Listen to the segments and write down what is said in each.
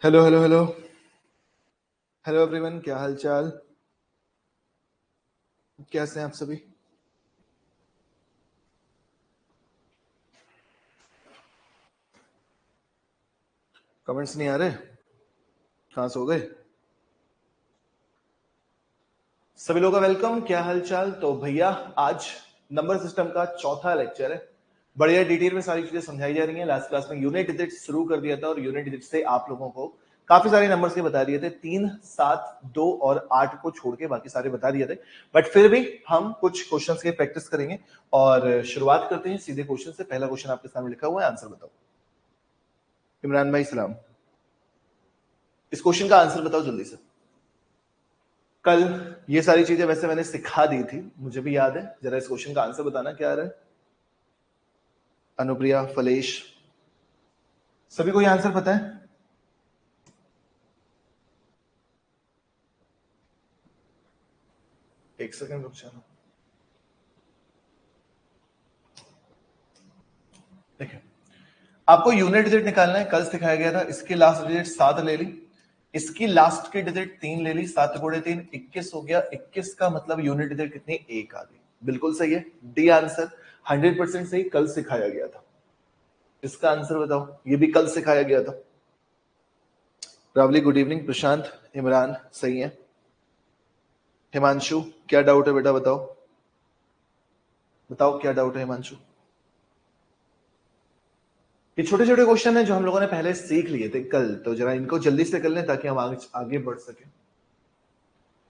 Hello hello hello hello everyone, क्या हाल चाल? कैसे हैं आप सभी? कमेंट्स नहीं आ रहे? कहाँ सो गए? सभी लोगों का वेलकम। क्या हाल चाल? तो भैया, आज नंबर सिस्टम का चौथा लेक्चर है। बढ़िया डिटेल में सारी चीजें समझाई जा रही हैं। लास्ट क्लास में यूनिट डिजिट शुरू कर दिया था और यूनिट डिजिट से आप लोगों को काफी सारे नंबर्स के बता दिए थे। 3, 7, 2 और 8 को छोड़ के बाकी सारे बता दिए थे। बट फिर भी हम कुछ क्वेश्चंस की प्रैक्टिस करेंगे और शुरुआत करते हैं सीधे क्वेश्चन से। पहला क्वेश्चन आपके सामने लिखा हुआ है, आंसर बताओ। इमरान भाई सलाम। इस क्वेश्चन का आंसर बताओ जल्दी से। कल ये सारी चीजें वैसे मैंने सिखा दी थी, मुझे भी याद है। जरा इस क्वेश्चन का आंसर बताना क्या आ रहा है। अनुप्रिया, फलेश, सभी को ये आंसर पता है? एक सेकंड रुक जाना। देखिए, आपको यूनिट डिजिट निकालना है। कल सिखाया गया था। इसकी लास्ट डिजिट 7 ले ली, इसकी लास्ट की डिजिट 3 ले ली। 7 गुणे 3 21 हो गया। 21 का मतलब यूनिट डिजिट कितनी? 1 आ गई। बिल्कुल सही है, डी आंसर। 100% सही, कल सिखाया गया था। इसका आंसर बताओ। ये भी कल सिखाया गया था। रावली गुड इवनिंग। प्रशांत, इमरान सही है। हिमांशु, क्या डाउट है बेटा? बताओ बताओ क्या डाउट है हिमांशु? ये छोटे छोटे क्वेश्चन है जो हम लोगों ने पहले सीख लिए थे कल, तो जरा इनको जल्दी से कर लें ताकि हम आगे बढ़ सके।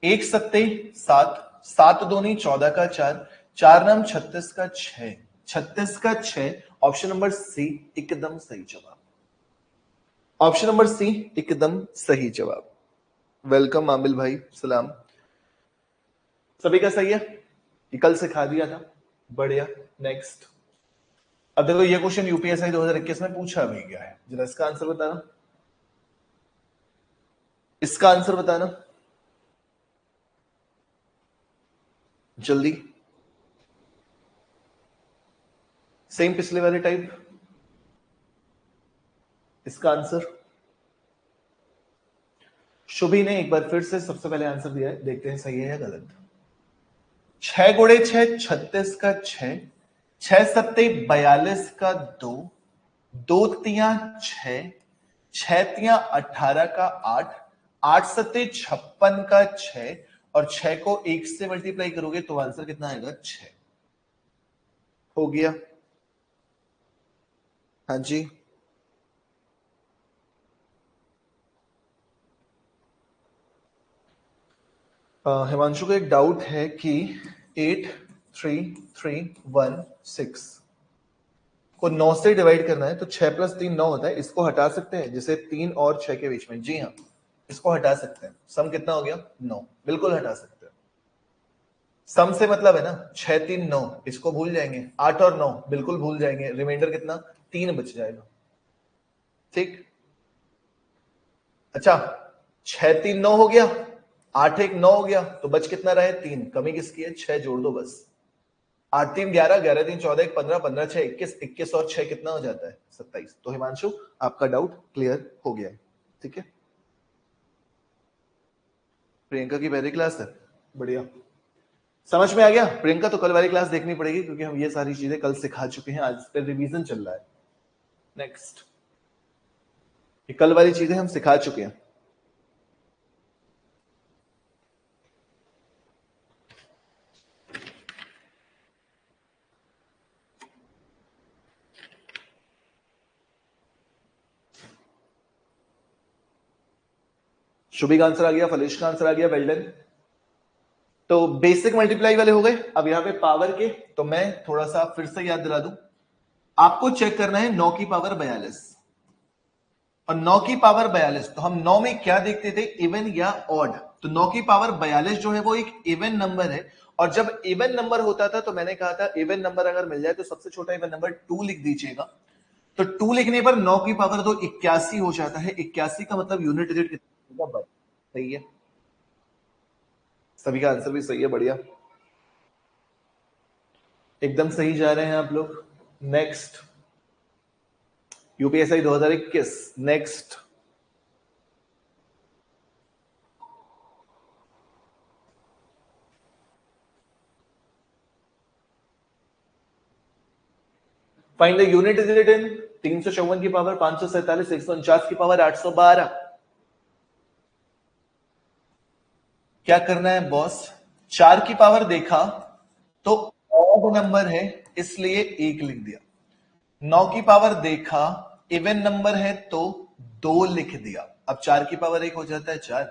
एक सत्ते 7, 7 दूनी 14 का 4, 4 नाम 36 का 6, 36 का 6। ऑप्शन नंबर सी एकदम सही जवाब। ऑप्शन नंबर सी एकदम सही जवाब। वेलकम आमिल भाई, सलाम। सभी का सही है। ये कल सिखा दिया था। बढ़िया। नेक्स्ट। अब देखो, ये क्वेश्चन यूपीएससी 2021 में पूछा भी गया है। जरा इसका आंसर बताना। इसका आंसर बताना जल्दी। सेम पिछले वाले टाइप। इसका आंसर शुभी ने एक बार फिर से सबसे पहले आंसर दिया है, देखते हैं सही है या गलत। 6 गुणे 6 36 का 6, 6 सत्ते 42 का 2, 2 तिया 6, 6 तिया 18 का 8, 8 सत्ते 56 का 6 और 6 को 1 से मल्टीप्लाई करोगे तो आंसर कितना आएगा? 6। हो गया। हाँ जी। हिमांशु को एक डाउट है कि 83316 को 9 से डिवाइड करना है तो 6 प्लस 3 9 होता है। इसको हटा सकते हैं, जैसे 3 और 6 के बीच में। जी हाँ, इसको हटा सकते हैं। सम कितना हो गया? 9। बिल्कुल हटा सकते हैं। सम से मतलब है ना 6 3 9, इसको भूल जाएंगे। 8 और 9 बिल्कुल भूल जाएंगे। रिमाइंडर कितना? 3 बच जाएगा। ठीक। अच्छा, 6 3 9 हो गया, 8 1 9 हो गया, तो बच कितना रहे? 3। कमी किसकी है? 6 जोड़ दो बस। 8 3 11, 11 3 14, 1 15, 15 6 21, 21 और 6 कितना हो जाता है? 27। तो हिमांशु, आपका डाउट क्लियर हो गया है। ठीक है। प्रियंका की पहली क्लास है। बढ़िया। समझ में आ गया प्रियंका? तो कल वाली क्लास देखनी पड़ेगी क्योंकि हम ये सारी चीजें कल सिखा चुके हैं। आज इस पर रिवीजन चल रहा है। नेक्स्ट। ये कल वाली चीजें हम सिखा चुके हैं। शुभी का आंसर आ गया, फलेश का आंसर आ गया। Well done. तो बेसिक मल्टीप्लाई वाले हो गए। अब यहां पे पावर के, तो मैं थोड़ा सा फिर से याद दिला दूं। आपको चेक करना है 9 की पावर 42 और 9 की पावर 42। तो हम 9 में क्या देखते थे? इवन या ऑड। तो 9 की पावर 42 जो है वो एक इवन नंबर है। और जब इवन नंबर होता था तो मैंने कहा था इवन नंबर अगर मिल जाए तो सबसे छोटा इवन नंबर 2 लिख दीजिएगा। तो 2 लिखने पर 9 की पावर 2 81 हो जाता है। 81 का मतलब यूनिट डिजिट कितना होगा? सही है। सभी का आंसर भी सही है। बढ़िया, एकदम सही जा रहे हैं आप लोग। Next. UPSC 2021। Next. Find the unit digit in 354 की पावर 547, 149 की पावर 812। क्या करना है बॉस? 4 की पावर देखा तो ऑड नंबर है इसलिए 1 लिख दिया। 9 की पावर देखा इवन नंबर है तो 2 लिख दिया। अब 4 की पावर 1 हो जाता है 4,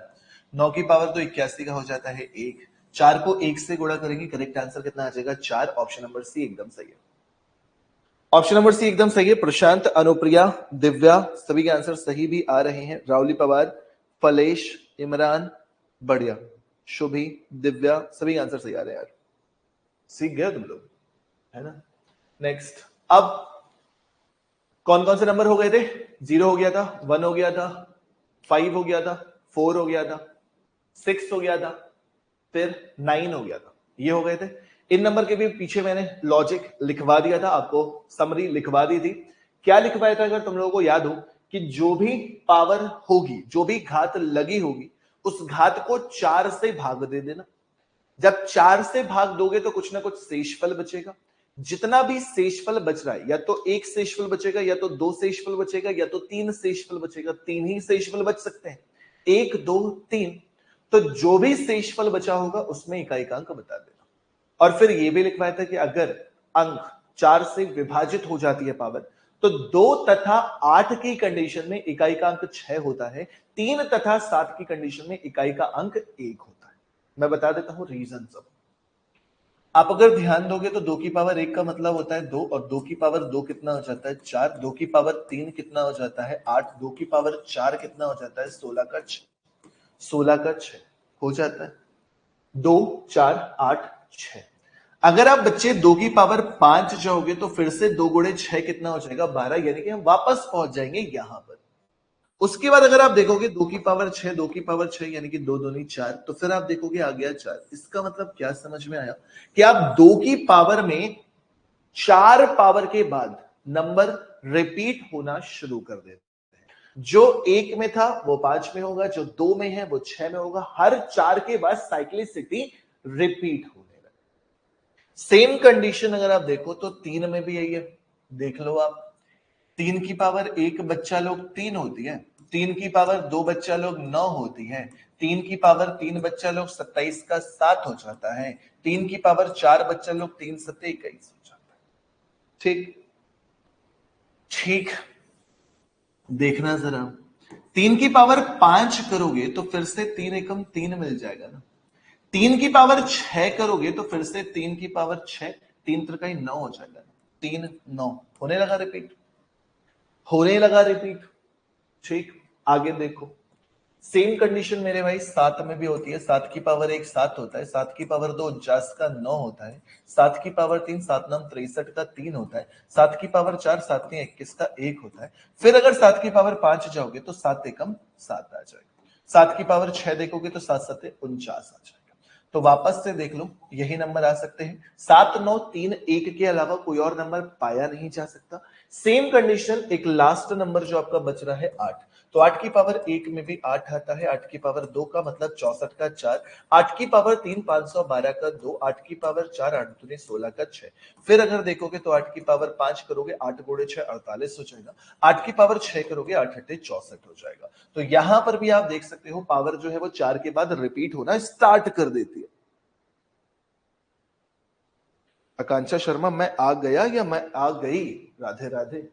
9 की पावर तो 81 का हो जाता है 1, 4 को 1 से गुणा करेंगे, करेक्ट आंसर कितना आ जाएगा? 4। ऑप्शन नंबर सी एकदम सही है। ऑप्शन नंबर सी एकदम सही है। प्रशांत, अनुप्रिया, दिव्या सभी के आंसर सही भी आ रहे हैं। राहुली पवार, फलेश, इमरान, बढ़िया, शुभी, दिव्या सभी आंसर सही आ रहे हैं यार। सीख गए तुम लोग, है ना? नेक्स्ट, अब कौन कौन से नंबर हो गए थे? 0 हो गया था, 1 हो गया था, 5 हो गया था, 4 हो गया था, 6 हो गया था, फिर 9 हो गया था। ये हो गए थे। इन नंबर के भी पीछे मैंने लॉजिक लिखवा दिया था, आपको समरी लिखवा दी थी। क्या लिखवाया था अगर तुम लोगों को याद हो कि जो भी पावर होगी, जो भी घात लगी होगी, उस घात को 4 से भाग दे देना। जब 4 से भाग दोगे तो कुछ ना कुछ शेषफल बचेगा। जितना भी शेषफल बच रहा है, या तो 1 शेषफल बचेगा, या तो 2 शेषफल बचेगा, या तो 3 शेषफल बचेगा। 3 ही शेषफल बच सकते हैं, 1 2 3। तो जो भी शेषफल बचा होगा उसमें इकाई का अंक बता देना। और फिर यह भी लिखवाया था कि अगर अंक 4 से विभाजित हो जाती है पावर, तो 2 तथा 8 की कंडीशन में इकाई का अंक 6 होता है, 3 तथा 7 की कंडीशन में इकाई का अंक 1 होता है। मैं बता देता हूं रीजन सब। आप अगर ध्यान दोगे तो 2 की पावर 1 का मतलब होता है 2, और 2 की पावर 2 कितना हो जाता है? 4, 2 की पावर 3 कितना हो जाता है? 8, 2 की पावर 4 कितना हो जाता है? 16 का 6, 16 का 6 हो जाता है। 2 4 8 6। अगर आप बच्चे 2 की पावर 5 जाओगे तो फिर से 2 गुणे 6 कितना हो जाएगा? 12, यानी कि हम वापस पहुंच जाएंगे यहां पर। उसके बाद अगर आप देखोगे 2 की पावर 6, 2 की पावर 6 यानी कि 2 दूनी 4, तो फिर आप देखोगे आ गया 4। इसका मतलब क्या समझ में आया? कि आप 2 की पावर में 4 पावर के बाद नंबर रिपीट होना शुरू कर देते हैं। जो 1 में था वो 5 में होगा, जो 2 में है वो 6 में होगा। हर 4 के बाद साइक्लिसिटी रिपीट होने लगे। सेम कंडीशन अगर आप देखो तो 3 में भी यही है। देख लो आप, 3 की पावर 1 बच्चा लोग 3 होती है, 3 की पावर 2 बच्चा लोग 9 होती है, 3 की पावर 3 बच्चा लोग 27 का 7 हो जाता है, 3 की पावर 4 बच्चा लोग 3 सत्ते 21 हो जाता है। ठीक ठीक, देखना जरा, 3 की पावर 5 करोगे तो फिर से 3 एकम 3 मिल जाएगा ना। 3 की पावर 6 करोगे तो फिर से 3 की पावर 6, 3 त्रिकाई 9 हो जाएगा। 3 9 होने लगा रिपीट, होने लगा रिपीट। ठीक, आगे देखो, सेम कंडीशन मेरे भाई 7 में भी होती है। 7 की पावर 1 7 होता है, 7 की पावर 2 49 का 9 होता है, 7 की पावर 3 7 9 63 का 3 होता है, 7 की पावर 4 7 9 21 का 1 होता है। फिर अगर 7 की पावर 5 जाओगे तो 7 एकम 7 आ जाएगा। 7 की पावर 6 देखोगे तो 7 7 49 आ जाएगा। तो वापस से देख लो, यही नंबर आ सकते हैं। 7 9 3 1 के अलावा कोई और नंबर पाया नहीं जा सकता। सेम कंडीशन, एक लास्ट नंबर जो आपका बच रहा है 8। तो 8 की पावर 1 में भी 8 आता है, 8 की पावर 2 का मतलब 64 का 4, 8 की पावर 3 512 का 2, 8 की पावर 4 8 दूनी 16 का 6। फिर अगर देखोगे तो 8 की पावर 5 करोगे, 8 गुणे 6 48 हो जाएगा, 8 की पावर 6 करोगे, 8 अट्ठे 64 हो जाएगा। तो यहां पर भी आप देख सकते हो पावर जो है वो 4 के बाद रिपीट होना स्टार्ट कर देती है। आकांक्षा शर्मा, मैं आ गया या मैं आ गई? राधे राधे।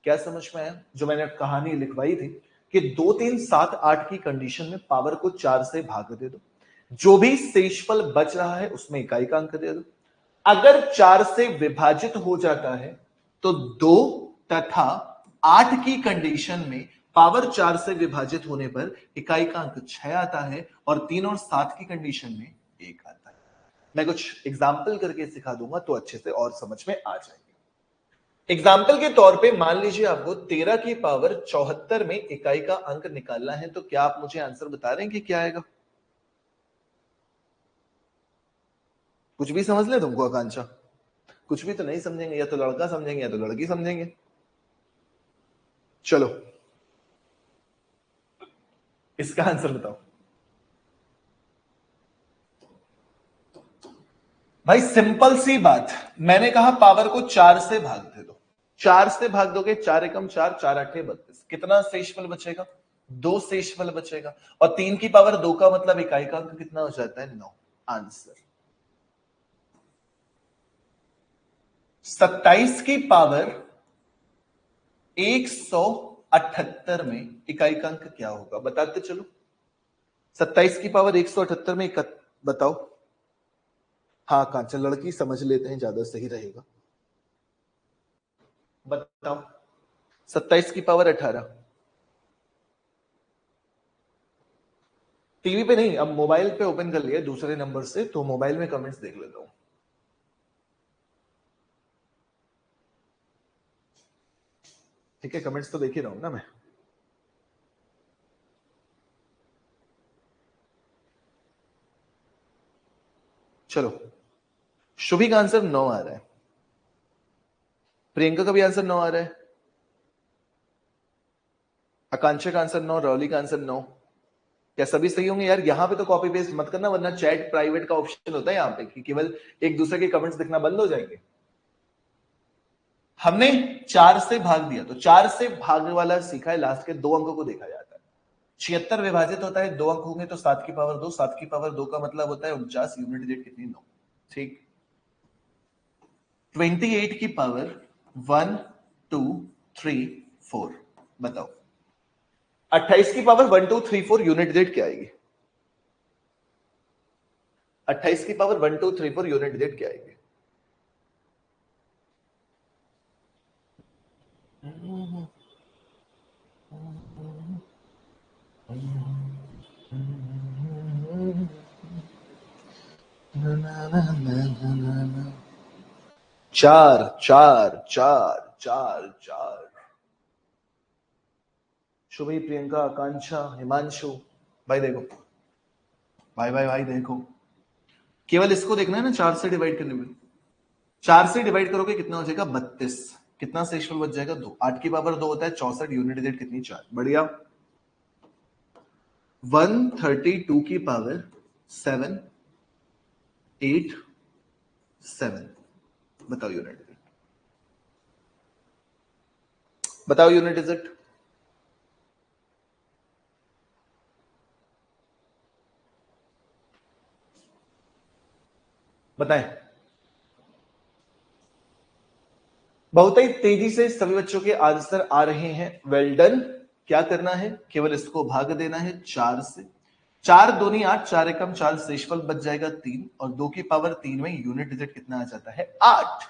क्या समझ में आया जो मैंने कहानी लिखवाई थी कि 2 3 7 8 की कंडीशन में पावर को 4 से भाग दे दो, जो भी शेषफल बच रहा है उसमें इकाई का अंक दे दो। अगर 4 से विभाजित हो जाता है तो 2 तथा 8 की कंडीशन में पावर 4 से विभाजित होने पर इकाई का अंक 6 आता है, और 3 और 7 की कंडीशन में 1 आता है। मैं कुछ एग्जाम्पल करके सिखा दूंगा तो अच्छे से और समझ में आ जाएगी। एग्जाम्पल के तौर पे मान लीजिए आपको 13 की पावर 74 में इकाई का अंक निकालना है, तो क्या आप मुझे आंसर बता रहे हैं कि क्या आएगा? कुछ भी समझ ले तुमको आकांक्षा, कुछ भी तो नहीं समझेंगे, या तो लड़का समझेंगे या तो लड़की समझेंगे। चलो इसका आंसर बताओ। भाई सिंपल सी बात, मैंने कहा पावर को 4 से भाग दे दो, 4 से भाग दोगे 4 एकम 4, 4 आठे 32, कितना शेषफल बचेगा? 2 शेषफल बचेगा। और 3 की पावर 2 का मतलब इकाई का अंक कितना हो जाता है? 9। आंसर 27 की पावर 178 में इकाई का अंक क्या होगा? बताते चलो। 27 की पावर 178 में बताओ। हाँ कांचन लड़की समझ लेते हैं, ज्यादा सही रहेगा। बताओ। 27 की पावर 18। टीवी पे नहीं, अब मोबाइल पे ओपन कर लिया दूसरे नंबर से, तो मोबाइल में कमेंट्स देख लेता हूं। ठीक है, कमेंट्स तो देख ही रहा हूं ना मैं। चलो, शुभी का आंसर 9 आ रहा है, प्रियंका का भी आंसर 9 आ रहा है, आकांक्षा का आंसर 9, रौली का आंसर 9। क्या सभी सही होंगे यार? यहां पे तो कॉपी पेस्ट मत करना, वरना चैट प्राइवेट का ऑप्शन होता है यहां पे कि केवल एक दूसरे के कमेंट्स दिखना बंद हो जाएंगे। हमने 4 से भाग दिया, तो 4 से भागने वाला सीखा है, लास्ट के 2 अंकों को देखा जाता है। 76 विभाजित होता है 2 अंक होंगे तो 7 की पावर 2, 7 की पावर 2 का मतलब होता है 49, यूनिट डिजिट कितनी? 9। ठीक। 28 की पावर 1 2 3 4 बताओ। 28 की पावर 1 2 3 4 यूनिट डिजिट क्या आएगी? 28 की पावर 1 2 3 4 यूनिट डिजिट क्या आएगी? चार चार चार चार चार। शुभी, प्रियंका, आकांक्षा, हिमांशु। भाई देखो, भाई भाई भाई देखो, केवल इसको देखना है ना, 4 से डिवाइड करने में। 4 से डिवाइड करोगे कितना हो जाएगा? 32। कितना शेषफल बच जाएगा? 2। 8 की पावर 2 होता है 64, यूनिट डिजिट कितनी? 4। बढ़िया। 132 की पावर 7 8 7 बताओ यूनिट डिजिट। बताओ यूनिट डिजिट। बताएं। बहुत ही तेजी से सभी बच्चों के आंसर आ रहे हैं, वेल डन। क्या करना है? केवल इसको भाग देना है 4 से। 4 दूनी 8, 4 एकम 4, शेषफल बच जाएगा 3, और 2 की पावर 3 में यूनिट डिजिट कितना आ जाता है? 8।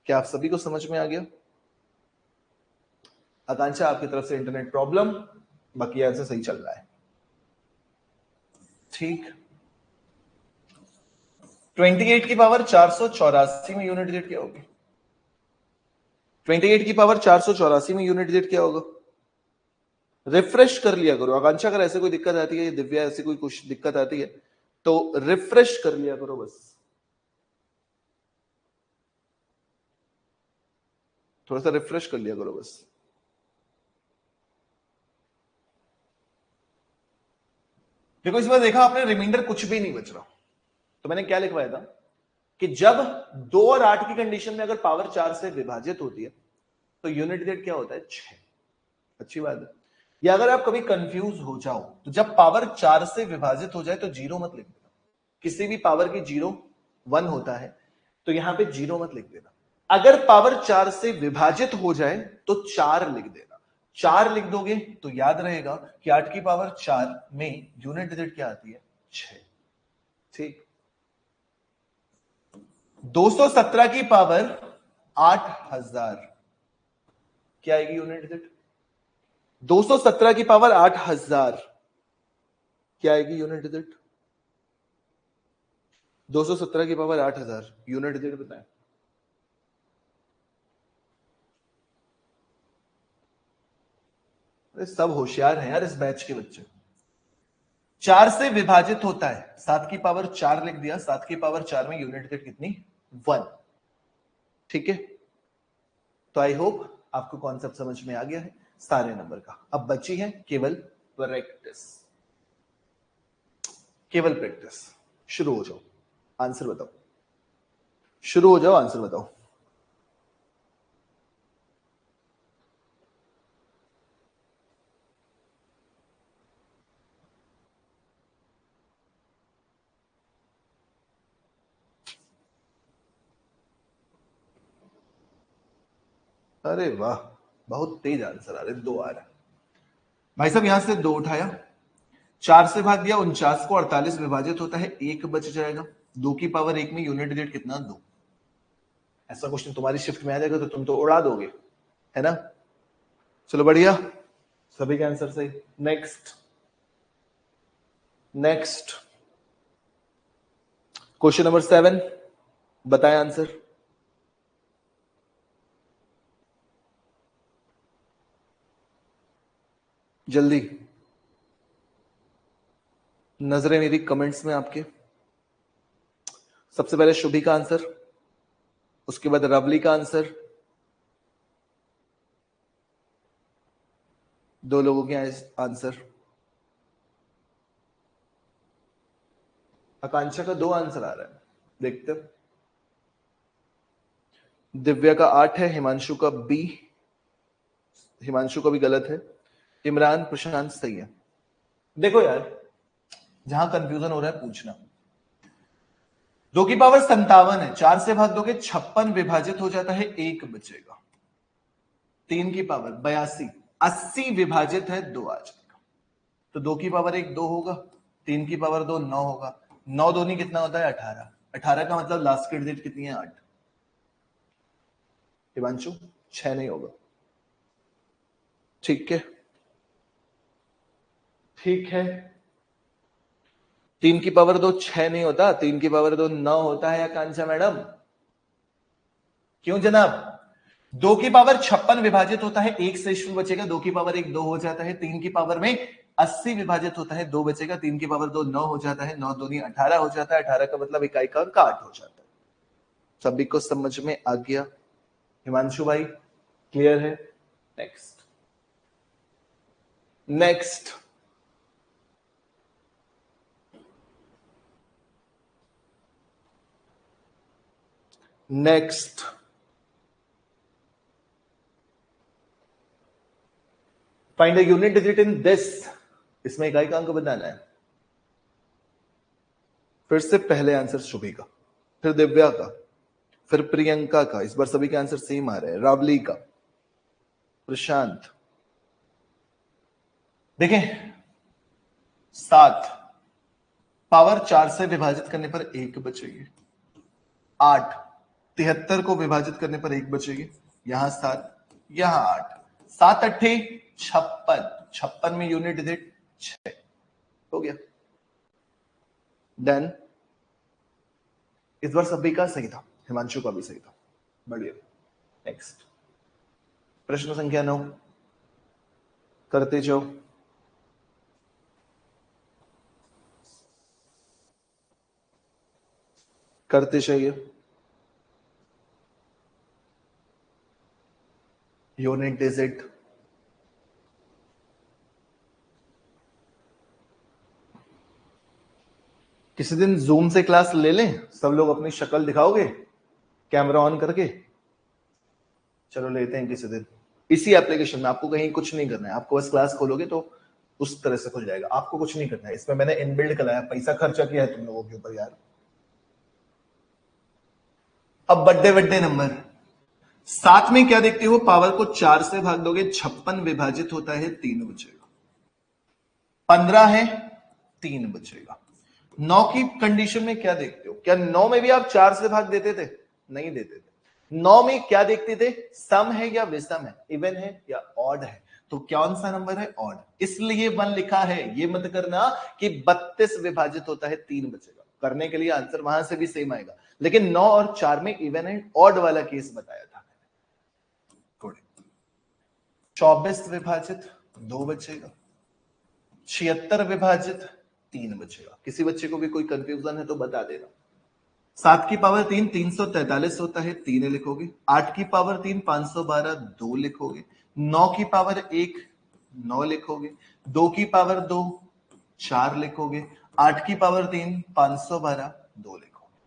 क्या आप सभी को समझ में आ गया? आकांक्षा, आपकी तरफ से इंटरनेट प्रॉब्लम, बाकी आंसर सही चल रहा है। ठीक। 28 की पावर 484 में यूनिट डिजिट क्या होगी? 28 की पावर 484 में यूनिट डिजिट क्या होगा? रिफ्रेश कर लिया करो आकांक्षा, अगर ऐसे कोई दिक्कत आती है, दिव्या ऐसी कोई कुछ दिक्कत आती है तो रिफ्रेश कर लिया करो बस, थोड़ा सा रिफ्रेश कर लिया करो बस। देखो इस बार देखा आपने, रिमाइंडर कुछ भी नहीं बच रहा, तो मैंने क्या लिखवाया था कि जब 2 और 8 की कंडीशन में अगर पावर 4 से विभाजित होती है तो यूनिट डिजिट क्या होता है? 6। अच्छी बात है। या अगर आप कभी कंफ्यूज हो जाओ तो जब पावर 4 से विभाजित हो जाए तो जीरो मत लिख देना, किसी भी पावर की जीरो 1 होता है, तो यहां पे जीरो मत लिख देना। अगर पावर 4 से विभाजित हो जाए तो 4 लिख देना। 4 लिख दोगे तो याद रहेगा कि 8 की पावर 4 में यूनिट डिजिट क्या आती है? 6। ठीक। 217 की पावर 8000 क्या आएगी यूनिट डिजिट? 217 की पावर 8000 क्या आएगी यूनिट डिजिट? 217 की पावर 8000 यूनिट डिजिट बताएं। अरे सब होशियार हैं यार इस बैच के बच्चे। 4 से विभाजित होता है, 7 की पावर 4 लिख दिया, 7 की पावर 4 में यूनिट डिजिट कितनी? 1। ठीक है, तो आई होप आपको कॉन्सेप्ट समझ में आ गया है सारे नंबर का। अब बची है केवल प्रैक्टिस, केवल प्रैक्टिस। शुरू हो जाओ, आंसर बताओ। शुरू हो जाओ, आंसर बताओ। अरे वाह, बहुत तेज आंसर आ रहे, 2 आ रहा है भाई साहब। यहां से 2 उठाया, 4 से भाग दिया 49 को, 48 विभाजित होता है 1 बच जाएगा। 2 की पावर 1 में यूनिट डिजिट कितना? 2। ऐसा क्वेश्चन तुम्हारी शिफ्ट में आ जाएगा तो तुम तो उड़ा दोगे, है ना। चलो बढ़िया, सभी का आंसर सही। नेक्स्ट नेक्स्ट क्वेश्चन नंबर 7, बताएं आंसर। जल्दी, नजरें मेरी कमेंट्स में आपके। सबसे पहले शुभी का आंसर, उसके बाद रवली का आंसर, 2 लोगों के आंसर। आकांक्षा का 2 आंसर आ रहा है, देखते। दिव्या का 8 है, हिमांशु का बी, हिमांशु का भी गलत है, इमरान प्रशांत सही है। देखो यार, जहां कंफ्यूजन हो रहा है पूछना। 2 की पावर 57 है, 4 से भाग दोगे 56 विभाजित हो जाता है 1 बचेगा। 3 की पावर 82, 80 विभाजित है 2 आ जाएगा। तो 2 की पावर 1 2 होगा, 3 की पावर 2 9 होगा, 9 दूनी कितना होता है? 18। 18 का मतलब लास्ट की डिजिट कितनी है? 8। हिमांशु 6 नहीं होगा। ठीक है, ठीक है। 3 की पावर 2 6 नहीं होता, 3 की पावर 2 9 होता है आकांक्षा मैडम। क्यों जनाब? 2 की पावर 56 विभाजित होता है 1 से शून्य बचेगा, 2 की पावर 1 2 हो जाता है, 3 की पावर में 80 विभाजित होता है 2 बचेगा, 3 की पावर 2 9 हो जाता है, 9 दूनी 18 हो जाता है, 18 का मतलब इकाई का अंक 8 हो जाता है। सभी को समझ में आ गया? हिमांशु भाई क्लियर है? Next next next find the unit digit in this. इसमें इकाई का अंक बताना है। फिर से पहले आंसर शुभी का, फिर दिव्या का, फिर प्रियंका का। इस बार सभी के आंसर सेम आ रहे हैं। रावली का, प्रशांत। देखें, 7 पावर 4 से विभाजित करने पर 1 बचेगी। 8 73 को विभाजित करने पर 1 बचेगी। यहां 7, यहां 8, 7 अट्ठे 56, 56 में यूनिट डिजिट 6 हो गया। डन। इस बार सभी का सही था, हिमांशु का भी सही था। बढ़िया। नेक्स्ट प्रश्न संख्या 9, करते जाओ। करते चाहिए। यूनिट डिजिट किसी दिन जूम से क्लास ले लें, सब लोग अपनी शक्ल दिखाओगे कैमरा ऑन करके। चलो लेते हैं किसी दिन, इसी एप्लीकेशन में। आपको कहीं कुछ नहीं करना है, आपको बस क्लास खोलोगे तो उस तरह से खुल जाएगा। आपको कुछ नहीं करना है, इसमें मैंने इनबिल्ड कराया, पैसा खर्चा किया है तुम लोगों के ऊपर यार। अब बड्डे नंबर 7 में क्या देखते हो? पावर को 4 से भाग दोगे 56 विभाजित होता है 3 बचेगा। 15 है 3 बचेगा। 9 की कंडीशन में क्या देखते हो? क्या 9 में भी आप 4 से भाग देते थे? नहीं देते थे। 9 में क्या देखते थे? सम है या विषम है, इवन है या ऑड है। तो कौन सा नंबर है? ऑड। इसलिए 1 लिखा है। ये मत करना कि 32 विभाजित होता है 3 बचेगा, करने के लिए आंसर वहां से भी सेम आएगा, लेकिन 9 और 4 में इवन एंड ऑड वाला केस बताया था। 24 विभाजित 2 बचेगा, 76 विभाजित 3 बचेगा। किसी बच्चे को भी कोई कंफ्यूजन है तो बता देना। 7 की पावर 3 343 होता है, 3 लिखोगे। 8 की पावर 3 512 2 लिखोगे। 9 की पावर 1 9 लिखोगे। 2 की पावर 2 4 लिखोगे। 8 की पावर 3 512 2 लिखोगे।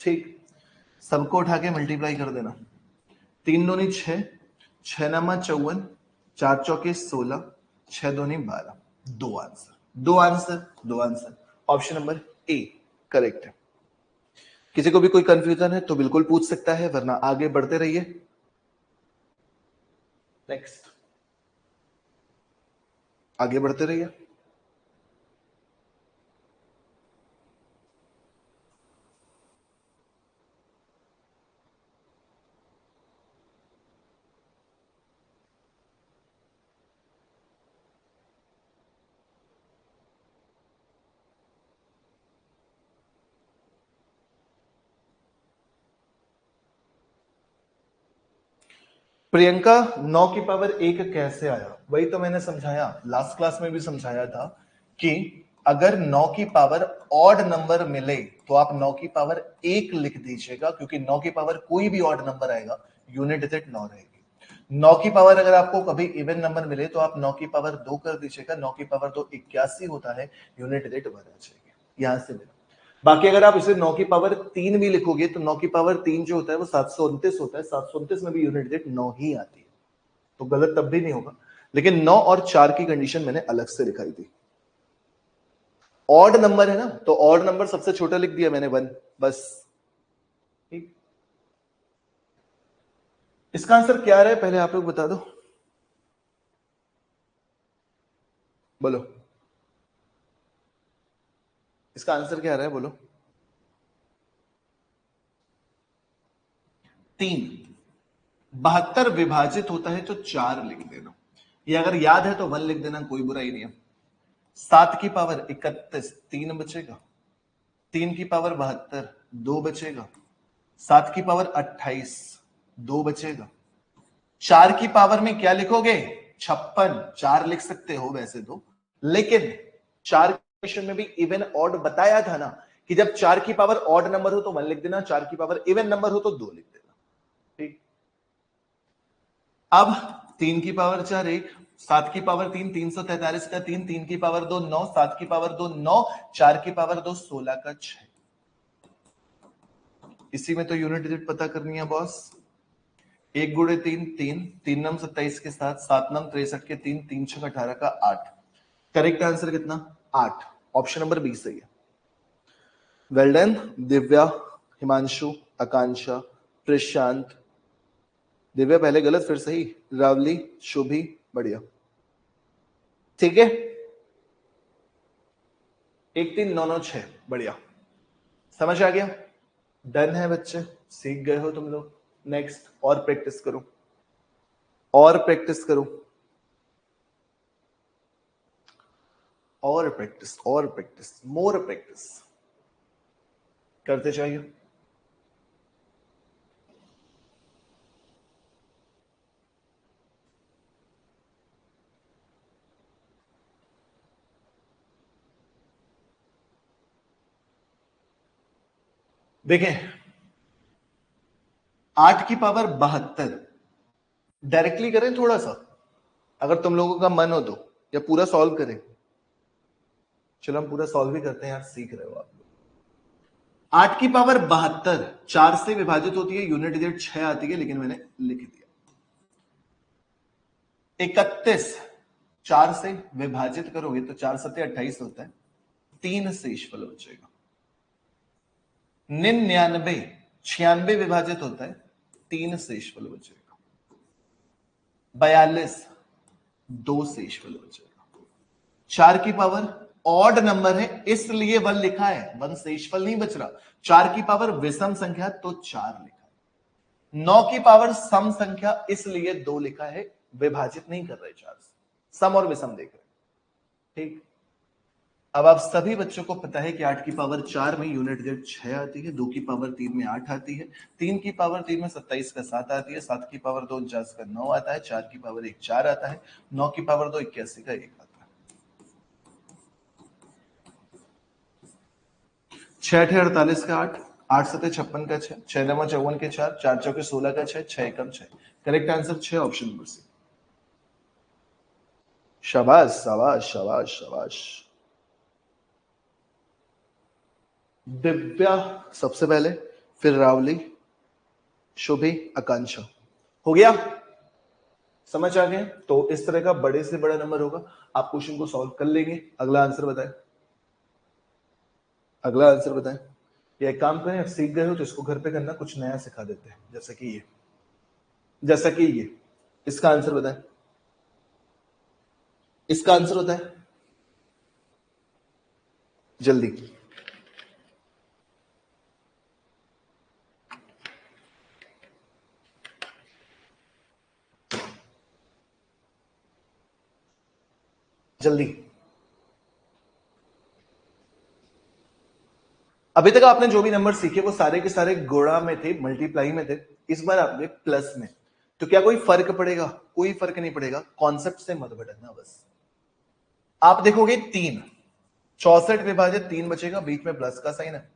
ठीक, सबको उठा के मल्टीप्लाई कर देना। 3 दूनी 6, 6 नामा 54, 4 चौके 16, 6 दूनी 12। दो answer. Option number A correct है। किसी को भी कोई कंफ्यूजन है तो बिल्कुल पूछ सकता है, वरना आगे बढ़ते रहिए। नेक्स्ट, आगे बढ़ते रहिए। प्रियंका 9 की पावर 1 कैसे आया? वही तो मैंने समझाया, लास्ट क्लास में भी समझाया था कि अगर 9 की पावर ऑड नंबर मिले तो आप 9 की पावर 1 लिख दीजिएगा, क्योंकि 9 की पावर कोई भी ऑड नंबर आएगा यूनिट डिजिट 9 रहेगी। 9 की पावर अगर आपको कभी इवन नंबर मिले तो आप 9 की पावर 2 कर दीजिएगा। 9 की पावर 2 81 होता है, यूनिट डिजिट 1 आ जाएगी। यहां से मिला। बाकी अगर आप इसे 9 की पावर 3 भी लिखोगे तो 9 की पावर 3 जो होता है वो 729 होता है। 729 में भी यूनिट डिजिट 9 ही आती है, तो गलत तब भी नहीं होगा। लेकिन 9 और 4 की कंडीशन मैंने अलग से दिखाई थी। ऑड नंबर है ना, तो ऑड नंबर सबसे छोटा लिख दिया मैंने 1, बस। ठीक, इसका आंसर क्या है पहले आप लोग बता दो, बोलो इसका आंसर क्या रहा है, बोलो। 3। 72 विभाजित होता है तो 4 लिख देना, ये अगर याद है तो 1 लिख देना, कोई बुराई नहीं है। 7 की पावर 31, 3 बचेगा। 3 की पावर 72, 2 बचेगा। 7 की पावर 28, 2 बचेगा। 4 की पावर में क्या लिखोगे? 56, 4 लिख सकते हो वैसे तो, लेकिन 4 क्वेश्चन में भी इवन ऑड बताया था ना, कि जब 4 की पावर ऑड नंबर हो तो 1 लिख देना, 4 की पावर इवन नंबर हो तो 2 लिख देना। ठीक, अब 3 की पावर 4 1, 7 की पावर 3 343 का 3, 3 की पावर 2 9, 7 की पावर 2 9, 4 की पावर 2 16 का 6। इसी में तो यूनिट डिजिट पता करनी है बॉस। 1 गुणे 3 3, 3 नम 27 के साथ, 7 नम 63 के 3, 3 6 18 का 8। करेक्ट आंसर कितना? 8। ऑप्शन नंबर बी सही है। वेल डन दिव्या, हिमांशु, आकांक्षा, प्रशांत। दिव्या पहले गलत फिर सही, रावली, शुभी, बढ़िया। ठीक है, 1 3 9 9 6, बढ़िया, समझ आ गया। डन है बच्चे, सीख गए हो तुम लोग। नेक्स्ट, और प्रैक्टिस करो, और प्रैक्टिस करो, और प्रैक्टिस, और प्रैक्टिस, मोर प्रैक्टिस करते चाहिए। देखें, 8 की पावर 72 डायरेक्टली करें थोड़ा सा, अगर तुम लोगों का मन हो तो, या पूरा सॉल्व करें? चलो हम पूरा सॉल्व भी करते हैं यार, सीख रहे हो आप लोग। 8 की पावर 72 4 से विभाजित होती है, यूनिट डिजिट 6 आती है, लेकिन मैंने लिख दिया। 31 4 से विभाजित करोगे तो 4 सत्ते 28 होता है, 3 शेषफल बचेगा। 99 96 विभाजित होता है, 3 शेषफल बचेगा। 42 2 शेषफल बचेगा। 4 की पावर ऑड नंबर है इसलिए 1 लिखा है, 1 शेषफल नहीं बच रहा। 4 की पावर विषम संख्या तो 4 लिखा है। 9 की पावर सम संख्या इसलिए 2 लिखा है, विभाजित नहीं कर रहे 4 से, सम और विषम देख रहे। ठीक, अब आप सभी बच्चों को पता है कि 8 की पावर 4 में यूनिट डिजिट 6 आती है, 2 की पावर 3 में 8 आती है, 3 की पावर 3 में 27 का 7 आती है, 7 की पावर 2 49 का 9 आता है, 4 की पावर 1 4 आता है, 9 की पावर 2 81 का 1 आता है। 6 8 48 का 8, 8 7 56 का 6, 6 9 54 के 4, 4 चौके 16 का 6, 6 एकम 6। Correct answer 6, option number C. शाबाश शाबाश शाबाश शाबाश। दिव्या सबसे पहले, फिर रावली, शुभे, आकांक्षा। हो गया, समझ आ गए? तो इस तरह का बड़े से बड़ा नंबर होगा, आप क्वेश्चन को सॉल्व कर लेंगे। अगला आंसर बताएं, अगला आंसर बताएं। या एक काम करें, सीख गए हो तो इसको घर पे करना, कुछ नया सिखा देते हैं, जैसा कि ये, जैसा कि ये। इसका आंसर बताएं, इसका आंसर बताएं जल्दी। जल्दी। अभी तक आपने जो भी नंबर सीखे वो सारे के सारे गुणा में थे, मल्टीप्लाई में थे। इस बार आपने प्लस में। तो क्या कोई फर्क पड़ेगा? कोई फर्क नहीं पड़ेगा, कॉन्सेप्ट से मत भटकना बस। आप देखोगे 3, 64 विभाजित 3 बचेगा, बीच में प्लस का साइन है।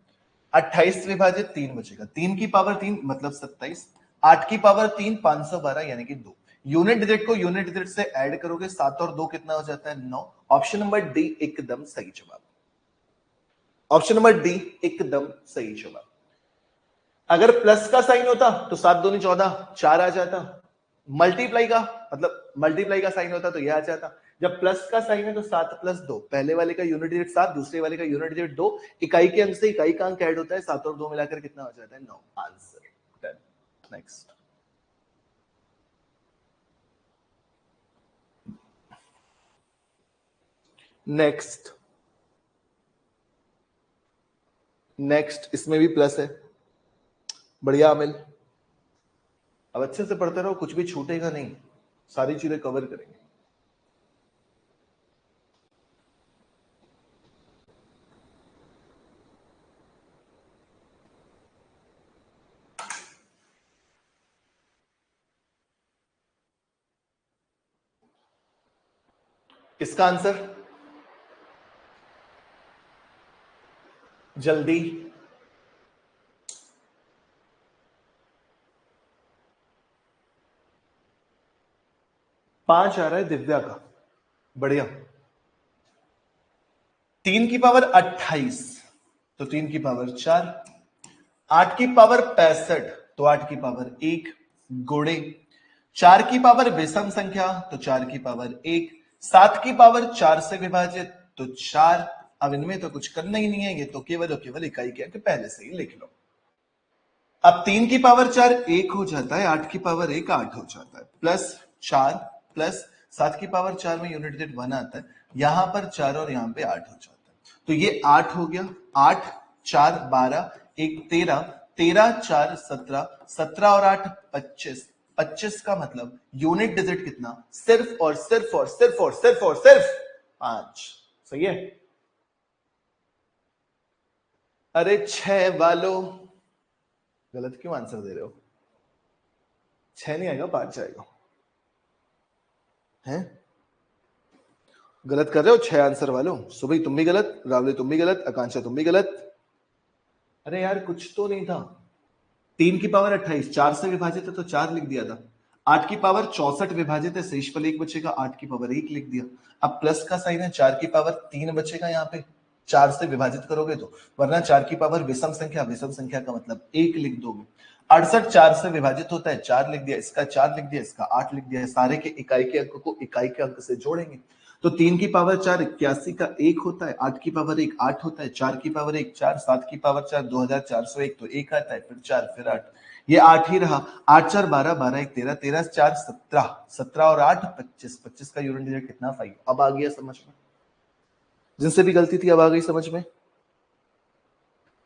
28 विभाजित 3 बचेगा, 3 की पावर 3 मतलब 27, 8 की पावर 3 512 यानी कि 2। यूनिट डिजिट को यूनिट डिजिट से ऐड करोगे, 7 और 2 कितना हो जाता है? 9। ऑप्शन नंबर डी एकदम सही जवाब। ऑप्शन नंबर डी एकदम सही जवाब। अगर प्लस का साइन होता तो 7 दूनी 14, 4 आ जाता। मल्टीप्लाई का मतलब मल्टीप्लाई का साइन होता तो यह आ जाता। जब प्लस का साइन है तो 7 प्लस 2, पहले वाले का यूनिट डिजिट 7, दूसरे वाले का यूनिट डिजिट 2, इकाई के अंक से इकाई का अंक ऐड होता है, 7 और 2 मिलाकर कितना हो जाता है? 9। Answer done. Next, next, next. इसमें भी प्लस है, बढ़िया अमिल। अब अच्छे से पढ़ते रहो, कुछ भी छूटेगा नहीं, सारी चीजें कवर करेंगे। इसका आंसर जल्दी। 5 आ रहा है दिव्या का, बढ़िया। 3 की पावर 28 तो 3 की पावर 4, 8 की पावर 65 तो 8 की पावर 1, गुणे 4 की पावर विषम संख्या तो 4 की पावर 1, 7 की पावर 4 से विभाजित तो 4। अब इनमें तो कुछ करना ही नहीं है, ये तो केवल और केवल इकाई के अंक पहले से ही लिख लो। अब 3 की पावर 4 1 हो जाता है, 8 की पावर 1 8 हो जाता है, प्लस 4 प्लस 7 की पावर 4 में यूनिट डिजिट 1 आता है, यहां पर 4 और यहां पे 8 हो जाता है। तो ये 8 हो गया, 8 4 12 1 13, 13 4 17, 17 और 8 25, 25 का मतलब यूनिट डिजिट कितना? सिर्फ और सिर्फ और सिर्फ और सिर्फ और सिर्फ 5। सही है? अरे 6 वालों, गलत क्यों आंसर दे रहे हो? 6 नहीं आएगा, 5 आएगा। हैं? गलत कर रहे हो 6 आंसर वालों। सुबह तुम भी गलत, रावली तुम भी गलत, आकांक्षा तुम भी गलत। अरे यार कुछ तो नहीं था। 3 की पावर 28, 4 से विभाजित है तो 4 लिख दिया था। 8 की पावर 64 विभाजित है, शेषफल 1 बचेगा, 8 की पावर 1 लिख दिया। अब प्लस का साइन है, 4 की पावर 3 बचेगा यहाँ पे, 4 से विभाजित करोगे तो, वरना 4 की पावर विषम संख्या, विषम संख्या का मतलब 1 लिख दोगे। 68 4 से विभाजित होता है, 4 लिख दिया, इसका 4 लिख दिया, इसका 8 लिख दिया। सारे के इकाई के अंक को इकाई के अंक से जोड़ेंगे तो 3 की पावर 4 81 का 1 होता है, 8 की पावर 1 8 होता है, 4 की पावर 1 4, 7 की पावर 4 2401 तो 1 आता है, फिर 4 फिर 8, ये 8 ही रहा। 8 4 12, 12 1 13, 13 4 17, 17 और 8 25, 25 का यूनिट डिजिट कितना? 5। अब आ गया समझ में? जिनसे भी गलती थी अब आ गई समझ में?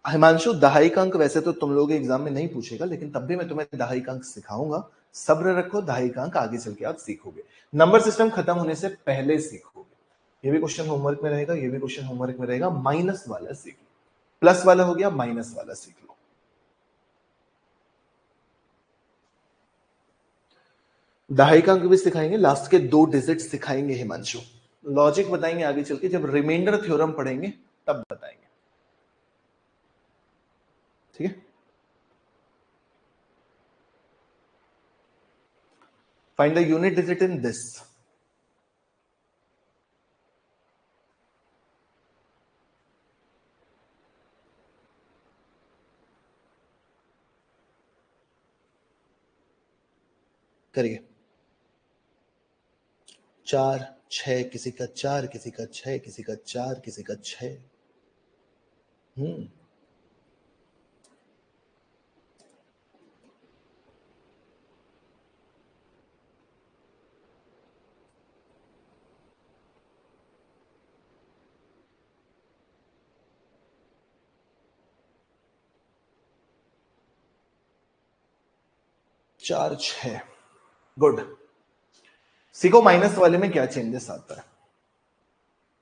हिमांशु, दहाई का अंक वैसे तो तुम लोग एग्जाम में नहीं पूछेगा, लेकिन तब भी मैं तुम्हें दहाई का अंक सिखाऊंगा। सब्र रखो, दहाई का अंक आगे चल के आप सीखोगे, नंबर सिस्टम खत्म होने से पहले सीखोगे। ये भी क्वेश्चन होमवर्क में रहेगा, ये भी क्वेश्चन होमवर्क में रहेगा। माइनस वाला सीख लो, प्लस वाला हो गया, माइनस वाला सीख लो। दहाई का अंक भी सिखाएंगे, लास्ट के 2 डिजिट सिखाएंगे हिमांशु। लॉजिक बताएंगे आगे चल के, जब रिमाइंडर थ्योरम पढ़ेंगे तब बताएंगे, ठीक है? Find the unit digit in this. करिए। 4 6, किसी का 4, किसी का 6, किसी का 4, किसी का 6। चार 6। गुड। सीखो माइनस वाले में क्या चेंजेस आता है।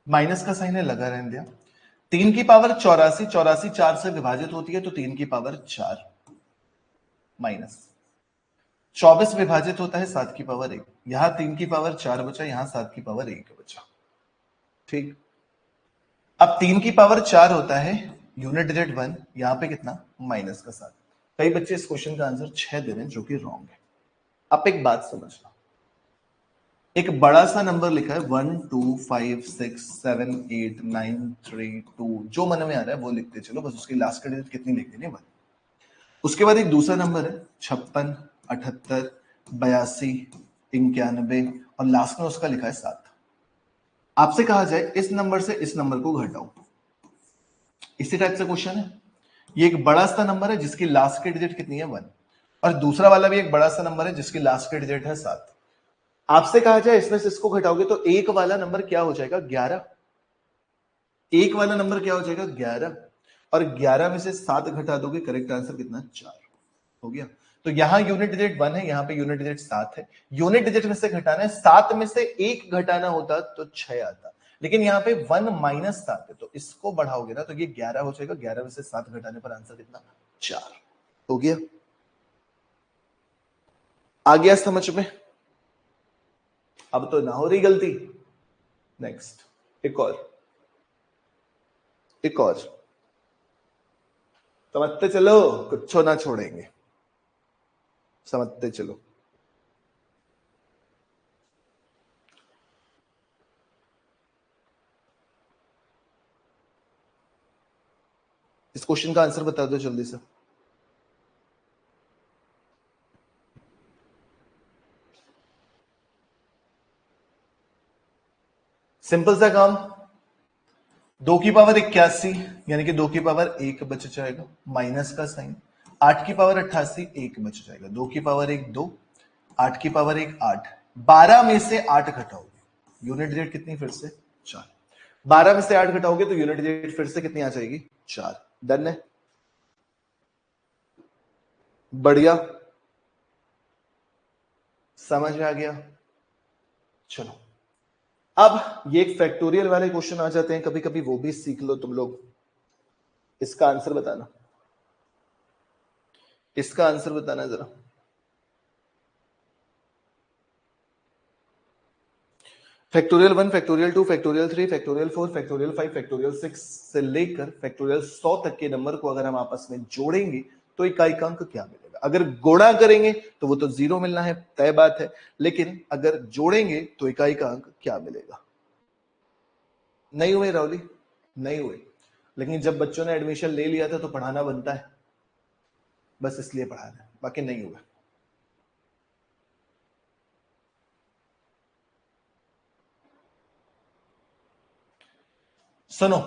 माइनस का साइन है, लगा रहने दिया। 3 की पावर 84, 84 4 से विभाजित होती है तो 3 की पावर 4 माइनस 24 विभाजित होता है 7 की पावर 1। यहां 3 की पावर 4 बचा, यहां 7 की पावर 1 बचा। ठीक। अब 3 की पावर 4 होता है यूनिट डिजिट 1, यहां पे कितना माइनस का 7। कई बच्चे इस क्वेश्चन का आंसर 6 दे रहे हैं जो कि रॉन्ग है। अब एक बात समझना, एक बड़ा सा नंबर लिखा है 1 2 5 6 7 8 9 3 2, जो मन में आ रहा है वो लिखते चलो, बस उसकी लास्ट का डिजिट कितनी लिख देनी है 1। उसके बाद एक दूसरा नंबर है 56 78 82 91 और लास्ट में उसका लिखा है 7। आपसे कहा जाए इस नंबर से इस नंबर को घटाओ, इसी टाइप से क्वेश्चन है। ये एक बड़ा सा नंबर है जिसकी लास्ट की डिजिट कितनी है 1, और दूसरा वाला भी एक बड़ा सा नंबर है जिसकी लास्ट की डिजिट है 7। आपसे कहा जाए इसमें से इसको घटाओगे तो एक वाला नंबर क्या हो जाएगा 11। एक वाला नंबर क्या हो जाएगा 11, और 11 में से 7 घटा दोगे, करेक्ट आंसर कितना 4 हो गया। तो यहां यूनिट डिजिट 1 है, यहां पे यूनिट डिजिट 7 है। यूनिट डिजिट में से घटाना है, 7 में से 1 घटाना होता तो 6 आता, लेकिन यहां पे 1 माइनस 7 है तो इसको बढ़ाओगे ना तो ये 11 हो जाएगा। 11 में से 7 घटाने पर आंसर कितना 4 हो गया। आ गया समझ में? अब तो ना हो रही गलती। नेक्स्ट, एक और समझते चलो, कुछ ना छोड़ेंगे, समझते चलो। इस क्वेश्चन का आंसर बता दो जल्दी से। सिंपल सा काम, 2 की पावर 81 यानी कि 2 की पावर 1 बच जाएगा, माइनस का साइन। 8 की पावर 88 1 बच जाएगा, 2 की पावर 1 2, 8 की पावर 1 8। 12 में से 8 घटाओगे, यूनिट डिजिट कितनी फिर से 4। 12 में से 8 घटाओगे तो यूनिट डिजिट फिर से कितनी आ जाएगी 4। डन है, बढ़िया, समझ में आ गया। चलो अब ये फैक्टोरियल वाले क्वेश्चन आ जाते हैं, कभी कभी वो भी सीख लो तुम लोग। इसका आंसर बताना, इसका आंसर बताना जरा। Factorial 1, factorial 2, factorial 3, factorial 4, factorial 5, factorial 6 से लेकर फैक्टोरियल 100 तक के नंबर को अगर हम आपस में जोड़ेंगे तो इकाइकांक क्या मिलेगा। अगर गुणा करेंगे तो वो तो 0 मिलना है, तय बात है, लेकिन अगर जोड़ेंगे तो इकाइकांक क्या मिलेगा। नहीं हुए राहुली, नहीं हुए, लेकिन जब बच्चों ने एडमिशन ले लिया था तो पढ़ाना बनता है, बस इसलिए पढ़ाना है, बाकी नहीं हुआ। सुनो,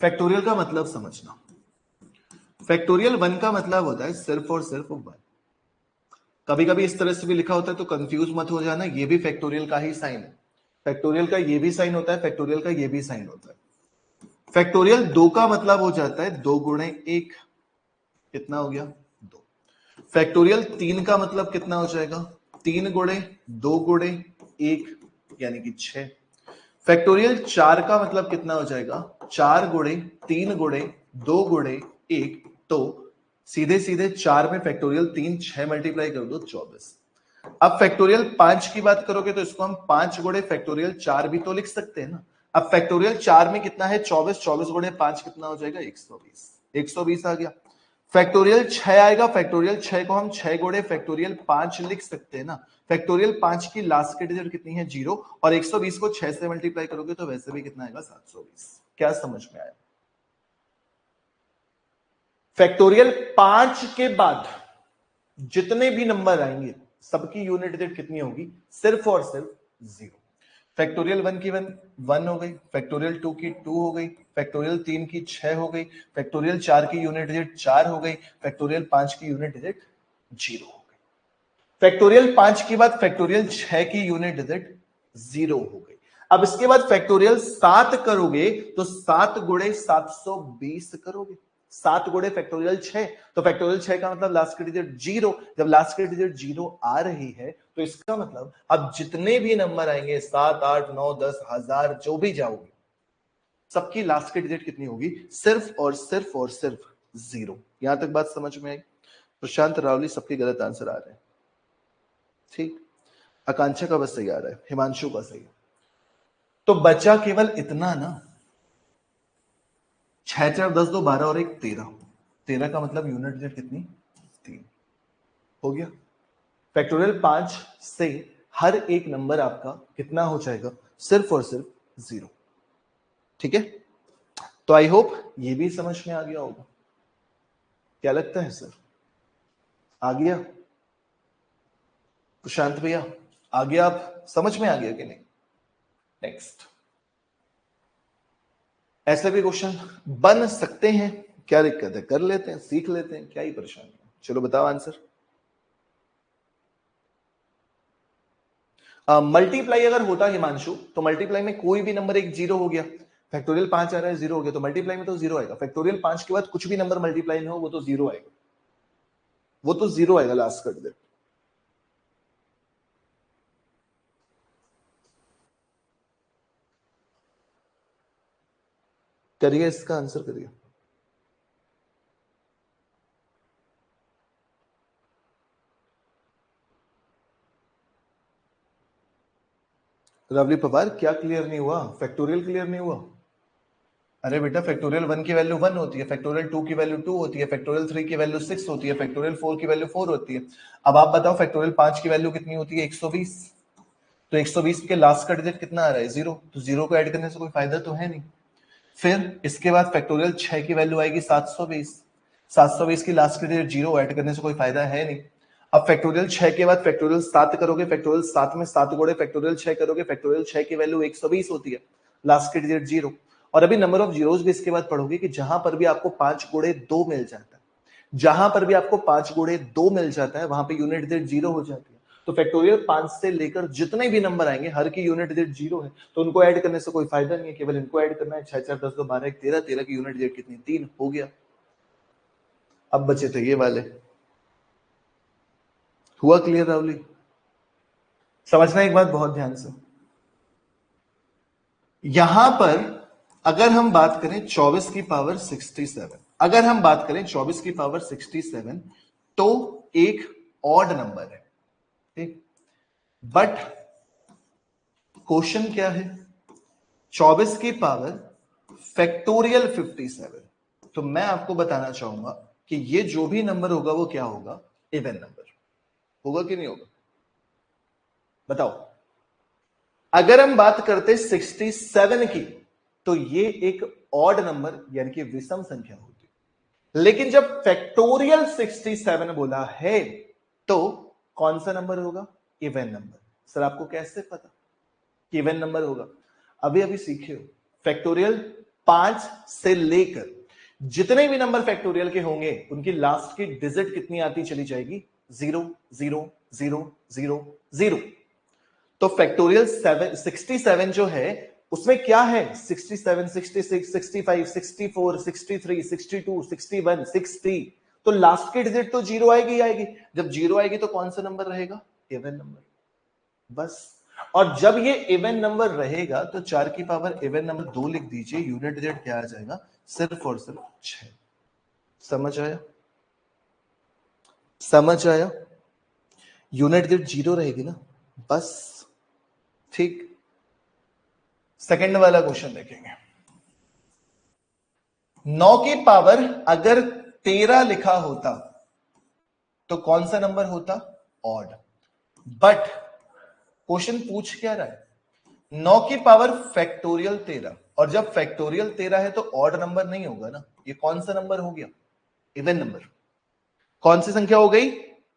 फैक्टोरियल का मतलब समझना। फैक्टोरियल 1 का मतलब होता है सिर्फ और सिर्फ 1। कभी कभी इस तरह से भी लिखा होता है तो कंफ्यूज मत हो जाना, ये भी फैक्टोरियल का ही साइन है। फैक्टोरियल का ये भी साइन होता है, फैक्टोरियल का ये भी साइन होता है। फैक्टोरियल 2 का मतलब हो जाता है 2 गुणे 1, कितना हो गया 2। फैक्टोरियल 3 का मतलब कितना हो जाएगा 3 गुणे 2 गुणे 1 यानी कि 6। फैक्टोरियल 4 का मतलब कितना हो जाएगा 4 गुणे 3 गुणे 2 गुणे 1, तो सीधे सीधे 4 में फैक्टोरियल 3 6 मल्टीप्लाई कर दो 24। अब फैक्टोरियल 5 की बात करोगे तो इसको हम 5 गुणे फैक्टोरियल 4 भी तो लिख सकते हैं ना। अब फैक्टोरियल 4 में कितना है 24, 24 गुणे 5 कितना हो जाएगा 120, 120 आ गया। फैक्टोरियल 6 आएगा, फैक्टोरियल 6 को हम 6 गुणे फैक्टोरियल 5 लिख सकते हैं ना। फैक्टोरियल 5 की लास्ट की डिजिट कितनी है 0, और 120 को 6 से मल्टीप्लाई करोगे तो वैसे भी कितना आएगा 720। क्या समझ में आया? फैक्टोरियल 5 के बाद जितने भी नंबर आएंगे सबकी यूनिट डिजिट कितनी होगी? सिर्फ और सिर्फ 0। फैक्टोरियल 1 की 1 हो गई, फैक्टोरियल 2 की 2 हो गई, फैक्टोरियल 3 की 6 हो गई, फैक्टोरियल 4 की यूनिट डिजिट 4 हो गई, फैक्टोरियल 5 की यूनिट डिजिट 0 हो गई। फैक्टोरियल 5 के बाद फैक्टोरियल 6 की यूनिट डिजिट 0 हो गई। अब इसके बाद फैक्टोरियल 7 करोगे तो 7 गुणे 720 करोगे। 7 गुणे फैक्टोरियल 6, तो फैक्टोरियल 6 का मतलब लास्ट की डिजिट 0। जब लास्ट की डिजिट 0 आ रही है तो इसका मतलब अब जितने भी नंबर आएंगे 7, 8, 9, 10, 1000 जो भी जाओगे, सबकी लास्ट की डिजिट कितनी होगी? सिर्फ और सिर्फ और सिर्फ 0। यहां तक बात समझ में आई? प्रशांत रावली सबके गलत आंसर आ रहे हैं, ठीक। आकांक्षा का बस सही आ रहा है, हिमांशु का सही। तो बचा केवल इतना ना, 6 4 10 2 12 और 1 13। 13 का मतलब यूनिट डिजिट कितनी? 3 हो गया। फैक्टोरियल 5 से हर एक नंबर आपका कितना हो जाएगा? सिर्फ और सिर्फ 0। ठीक है, तो आई होप ये भी समझ में आ गया होगा। क्या लगता है सर, आ गया? प्रशांत भैया आ गया? आप समझ में आ गया कि नहीं? नेक्स्ट, ऐसे भी क्वेश्चन बन सकते हैं, क्या दिक्कत है? कर लेते हैं, सीख लेते हैं, क्या ही परेशानी है। चलो बताओ आंसर। मल्टीप्लाई अगर होता हिमांशु, तो मल्टीप्लाई में कोई भी नंबर एक 0 हो गया। फैक्टोरियल 5 आ रहा है, 0 हो गया, तो मल्टीप्लाई में तो 0 आएगा। फैक्टोरियल 5 के बाद कुछ भी नंबर मल्टीप्लाई में हो वो तो 0 आएगा, वो तो 0 आएगा लास्ट कर दे। करिए, इसका आंसर करिए। रवली पवार, क्या क्लियर नहीं हुआ? फैक्टोरियल क्लियर नहीं हुआ? अरे बेटा, फैक्टोरियल 1 की वैल्यू 1 होती है, फैक्टोरियल 2 की वैल्यू 2 होती है, फैक्टोरियल 3 की वैल्यू 6 होती है, फैक्टोरियल 4 की वैल्यू 4 होती है। अब आप बताओ फैक्टोरियल 5 की वैल्यू कितनी होती है? 120। तो 120 के लास्ट का डिजिट कितना आ रहा है? 0। तो 0 को ऐड करने से कोई फायदा तो है नहीं। फिर इसके बाद फैक्टोरियल 6 की वैल्यू आएगी 720। 720 की लास्ट के डिजिट 0 ऐड करने से कोई फायदा है नहीं। अब फैक्टोरियल 6 के बाद फैक्टोरियल 7 करोगे, फैक्टोरियल 7 में 7 गुणे फैक्टोरियल 6 करोगे, फैक्टोरियल 6 की वैल्यू 120 होती है, लास्ट के डिजिट 0। और अभी नंबर ऑफ जीरोस भी इसके बाद पढ़ोगे कि जहां पर भी आपको 5 गुणे 2 मिल जाता है, जहां पर भी आपको 5 गुणे 2 मिल जाता है वहां पे यूनिट डिजिट 0 हो जाती है। तो फैक्टोरियल 5 से लेकर जितने भी नंबर आएंगे हर की यूनिट डिजिट 0 है, तो उनको ऐड करने से कोई फायदा नहीं है, केवल इनको ऐड करना है। 6 4 10 2 12 1 13, 13 की यूनिट डिजिट कितनी? 3 हो गया। अब बचे थे ये वाले। हुआ क्लियर राहुली? समझना एक बात बहुत ध्यान से, यहां पर अगर हम बात करें 24 की पावर 67, अगर हम बात करें 24 की पावर 67 तो एक ऑड नंबर है, ठीक। बट क्वेश्चन क्या है? 24 की पावर फैक्टोरियल 57। तो मैं आपको बताना चाहूंगा कि ये जो भी नंबर होगा वो क्या होगा? इवन नंबर होगा कि नहीं होगा? बताओ। अगर हम बात करते 67 की तो ये एक ऑड नंबर यानी कि विषम संख्या होती, लेकिन जब फैक्टोरियल 67 बोला है तो कौन सा नंबर होगा? Even number. सर आपको कैसे पता कि इवन नंबर होगा? अभी अभी सीखे हो। फैक्टोरियल 5 से लेकर जितने भी नंबर फैक्टोरियल के होंगे उनकी लास्ट की डिजिट कितनी आती चली जाएगी? 0 0 0 0 0। तो फैक्टोरियल 67 जो है उसमें क्या है? 67 66 65 64 63 62 61 60। तो लास्ट की डिजिट तो 0 आएगी आएगी। जब 0 आएगी तो कौन सा नंबर रहेगा? इवन नंबर, बस। और जब ये इवन नंबर रहेगा तो 4 की पावर इवन नंबर 2 लिख दीजिए, यूनिट डिजिट क्या आ जाएगा? सिर्फ और सिर्फ 6। समझ आया? समझ आया? यूनिट डिजिट 0 रहेगी ना, बस, ठीक। सेकंड वाला क्वेश्चन देखेंगे। 9 की पावर अगर 13 लिखा होता तो कौन सा नंबर होता? ऑड। बट क्वेश्चन पूछ क्या रहा है? 9 की पावर फैक्टोरियल 13, और जब फैक्टोरियल 13 है तो ऑड नंबर नहीं होगा ना, ये कौन सा नंबर हो गया? Even number. कौन सी संख्या हो गई?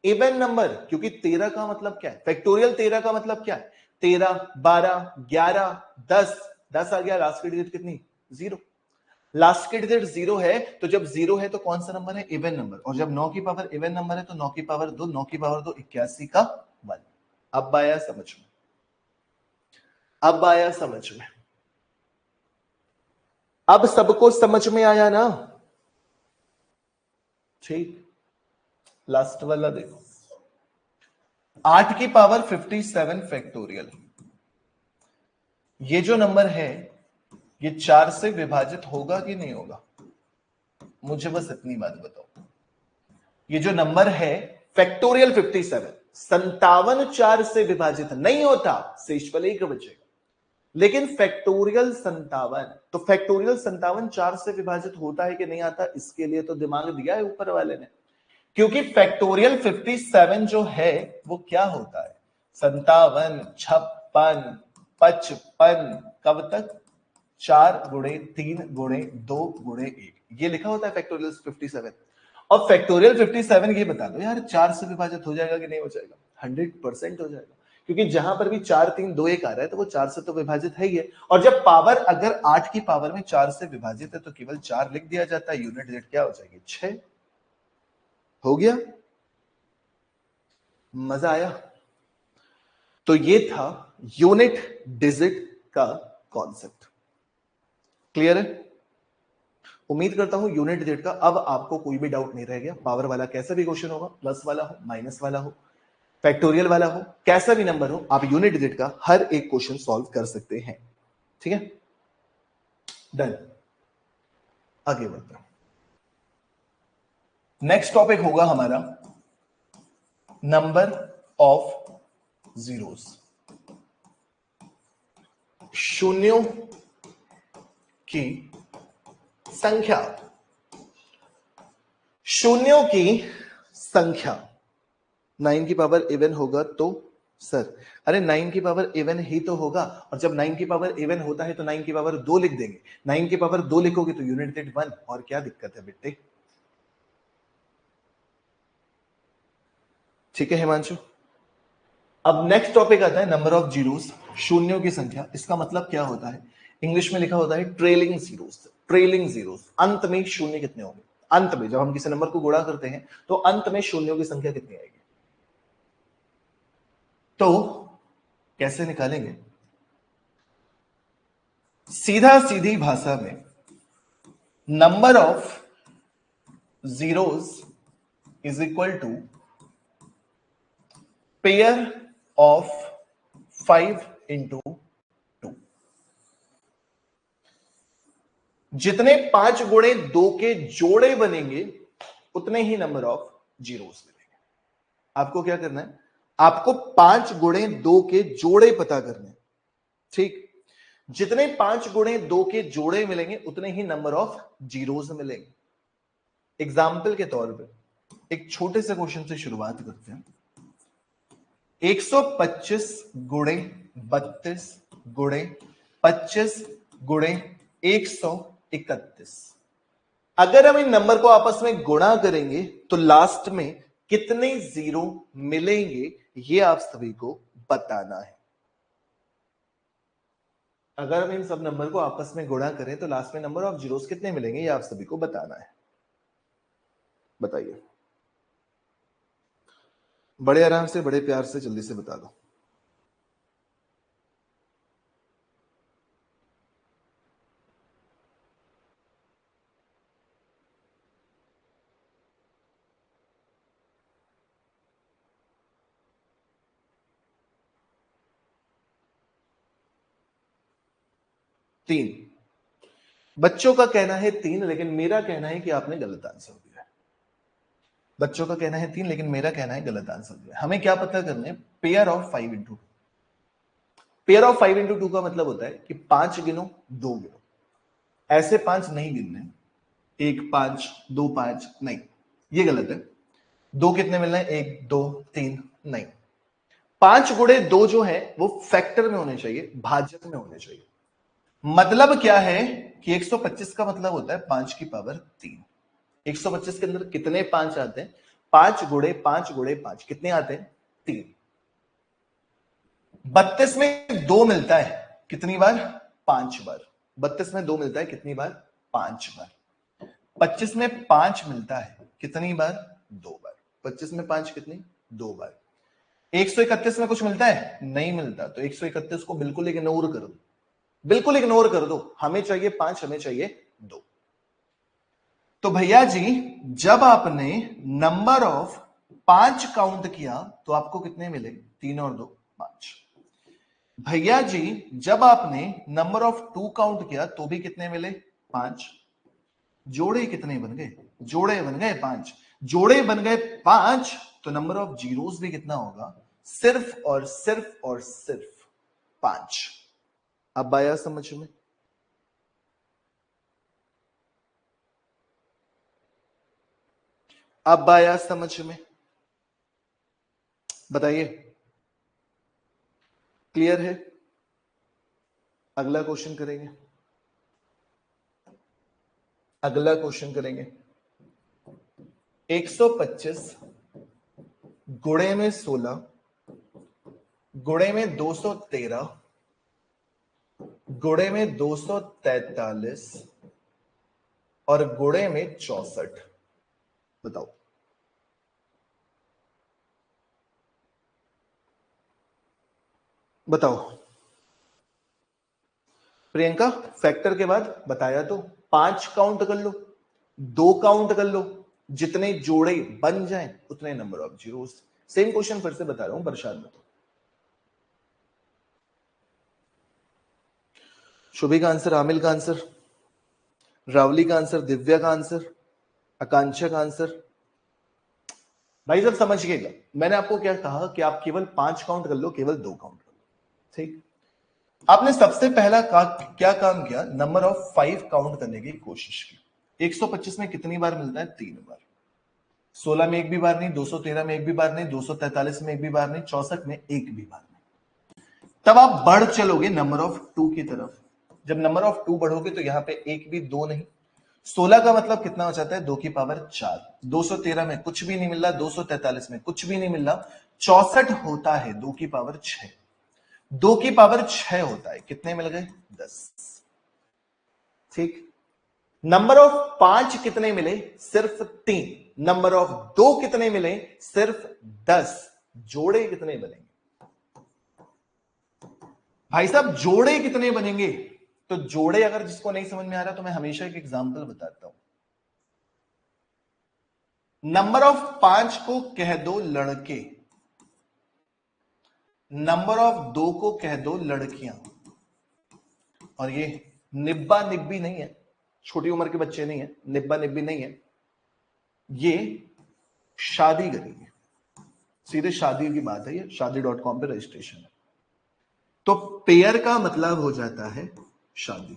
इवन नंबर, क्योंकि 13 का मतलब क्या है, फैक्टोरियल 13 का मतलब क्या है, 13, 12, 11, 10, 10 आ गया, लास्ट की डिजिट कितनी, 0, लास्ट की डिजिट 0 है, तो जब 0 है तो कौन सा नंबर है, इवन नंबर, और जब 9 की पावर इवन नंबर है तो 9 की पावर 2, 9 की पावर 2 81 का 1। अब आया समझ में, अब आया समझ में, अब सबको समझ में आया ना, ठीक। लास्ट वाला देखो, 8 की पावर 57 फैक्टोरियल, ये जो नंबर है ये 4 से विभाजित होगा कि नहीं होगा, मुझे बस इतनी बात बताओ। ये जो नंबर है फैक्टोरियल 57, 57 4 से विभाजित नहीं होता, शेषफल 1 बचेगा, लेकिन फैक्टोरियल 57, तो फैक्टोरियल 57 4 से विभाजित होता है कि नहीं आता, इसके लिए तो दिमाग दिया है ऊपर वाले ने, क्योंकि फैक्टोरियल 57 जो है वो क्या होता है, 57, 56, 55, कब तक, 4 गुणे 3 गुणे 2 गुणे 1, ये लिखा होता है फैक्टोरियल 57। और फैक्टोरियल 57 ये बता दो यार 4 से विभाजित हो जाएगा कि नहीं हो जाएगा, 100% हो जाएगा, क्योंकि जहां पर भी 4 3 2 1 आ रहा है तो वो 4 से तो विभाजित है ही है, और जब पावर अगर 8 की पावर में 4 से विभाजित है तो केवल 4 लिख दिया जाता है, यूनिट डिजिट क्या हो जाएगी, 6। हो गया, मजा आया। तो ये था यूनिट डिजिट का कॉन्सेप्ट, क्लियर है। उम्मीद करता हूं यूनिट डिजिट का अब आपको कोई भी डाउट नहीं रह गया, पावर वाला कैसा भी क्वेश्चन होगा, प्लस वाला हो, माइनस वाला हो, फैक्टोरियल वाला हो, कैसा भी नंबर हो, आप यूनिट डिजिट का हर एक क्वेश्चन सॉल्व कर सकते हैं, ठीक है। डन, आगे बढ़ते हैं। नेक्स्ट टॉपिक होगा हमारा नंबर ऑफ जीरोस, शून्यों की संख्या, शून्यों की संख्या, 9 की पावर इवन होगा तो सर, अरे 9 की पावर इवन ही तो होगा, और जब 9 की पावर इवन होता है तो 9 की पावर 2 लिख देंगे, 9 की पावर 2 लिखोगे तो यूनिट डिजिट 1, और क्या दिक्कत है बेटे, ठीक है हिमांशु। अब नेक्स्ट टॉपिक आता है नंबर ऑफ जीरोस, शून्यों की संख्या, इसका मतलब क्या होता है, इंग्लिश में लिखा होता है ट्रेलिंग जीरोस, ट्रेलिंग जीरोस, अंत में शून्य कितने होंगे, अंत में जब हम किसी नंबर को गुणा करते हैं तो अंत में शून्यों की संख्या कितनी आएगी, तो कैसे निकालेंगे, सीधा सीधी भाषा में number of zeros is equal to pair of 5 into 2, जितने 5 गुणे 2 के जोड़े बनेंगे उतने ही नंबर ऑफ जीरोस मिलेंगे। आपको क्या करना है, आपको 5 गुणे 2 के जोड़े पता करने, ठीक, जितने 5 गुणे 2 के जोड़े मिलेंगे उतने ही नंबर ऑफ जीरोस मिलेंगे। एग्जाम्पल के तौर पे एक छोटे से क्वेश्चन से शुरुआत करते हैं, 125 गुणे 32 गुणे 25 गुणे 131, अगर हम इन नंबर को आपस में गुणा करेंगे तो लास्ट में कितने जीरो मिलेंगे ये आप सभी को बताना है। अगर हम इन सब नंबर को आपस में गुणा करें तो लास्ट में नंबर ऑफ जीरोस कितने मिलेंगे ये आप सभी को बताना है, बताइए, बड़े आराम से बड़े प्यार से जल्दी से बता दो। तीन, बच्चों का कहना है 3, लेकिन मेरा कहना है कि आपने गलत आंसर दिया है। बच्चों का कहना है 3 लेकिन मेरा कहना है गलत आंसर दिया है। हमें क्या पता करना है, pair of 5 into 2, pair of 5 into 2 का मतलब होता है कि 5 गिनो 2 गिनो, ऐसे 5 नहीं गिनने, 1 5 2 5 नहीं, ये गलत है। 2 कितने मिलना है, 1 2 3 नहीं, 5 गुणे 2 जो है वो फैक्टर में होने चाहिए, भाजक में होने चाहिए। मतलब क्या है कि 125 का मतलब होता है 5 की पावर 3, 125 के अंदर कितने 5 आते हैं, 5 गुणे 5 गुणे 5 कितने आते हैं? 3। 32 में 2 मिलता है कितनी बार? 5 बार। 32 में 2 मिलता है कितनी बार? 5 बार। 25 में 5 मिलता है कितनी बार? 2 बार। 25 में 5 कितनी? 2 बार। 131 में कुछ मिलता है? नहीं मिलता। तो 131 को बिल्कुल इग्नोर कर दो, बिल्कुल इग्नोर कर दो। हमें चाहिए 5, हमें चाहिए 2। तो भैया जी जब आपने नंबर ऑफ 5 काउंट किया तो आपको कितने मिले? 3 और 2 5। भैया जी जब आपने नंबर ऑफ 2 काउंट किया तो भी कितने मिले? 5। जोड़े कितने बन गए? जोड़े बन गए 5। जोड़े बन गए 5 तो नंबर ऑफ जीरोस भी कितना होगा? सिर्फ और सिर्फ और सिर्फ 5। अब आया समझ में? अब आया समझ में? बताइए, क्लियर है? अगला क्वेश्चन करेंगे, अगला क्वेश्चन करेंगे। 125 गुणे में 16 गुणे में 213 गुणे में 243 और गुणे में 64। बताओ। बताओ प्रियंका, फैक्टर के बाद बताया तो 5 काउंट कर लो, 2 काउंट कर लो, जितने जोड़े बन जाएं उतने number of zeros. Same question फिर से बता रहा हूं, प्रसाद में। तो शुभी का आंसर, आमिल का आंसर, रावली का आंसर, दिव्या का आंसर, आकांक्षा का आंसर। भाई सब समझिएगा, मैंने आपको क्या कहा कि आप केवल 5 काउंट कर लो, केवल 2 काउंट कर लो। ठीक। आपने सबसे पहला क्या काम किया? नंबर ऑफ 5 काउंट करने की कोशिश की। 125 में कितनी बार मिलता है? 3 बार। 16 में एक भी बार नहीं, 213 में एक भी बार नहीं, 243 में एक भी बार नहीं, 64 में एक भी बार नहीं। तब आप बढ़ चलोगे नंबर ऑफ 2 की तरफ। जब नंबर ऑफ 2 बढ़ोगे तो यहां पे एक भी 2 नहीं। 16 का मतलब कितना हो जाता है? 2 की पावर 4। 213 में कुछ भी नहीं मिल रहा, 243 में कुछ भी नहीं मिल रहा, 64 होता है 2 की पावर 6। 2 की पावर 6 होता है, कितने मिल गए? 10। ठीक। नंबर ऑफ 5 कितने मिले? सिर्फ 3। नंबर ऑफ 2 कितने मिले? सिर्फ 10। जोड़े कितने बनेंगे भाई साहब? जोड़े कितने बनेंगे? तो जोड़े अगर जिसको नहीं समझ में आ रहा तो मैं हमेशा एक एग्जांपल बताता हूं। नंबर ऑफ 5 को कह दो लड़के, नंबर ऑफ 2 को कह दो लड़कियां। और ये निब्बा निब्बी नहीं है, छोटी उम्र के बच्चे नहीं है, निब्बा निब्बी नहीं है, ये शादी करेंगे। सीधे शादी की बात है, ये शादी.com पे रजिस्ट्रेशन है। तो पेयर का मतलब हो जाता है शादी।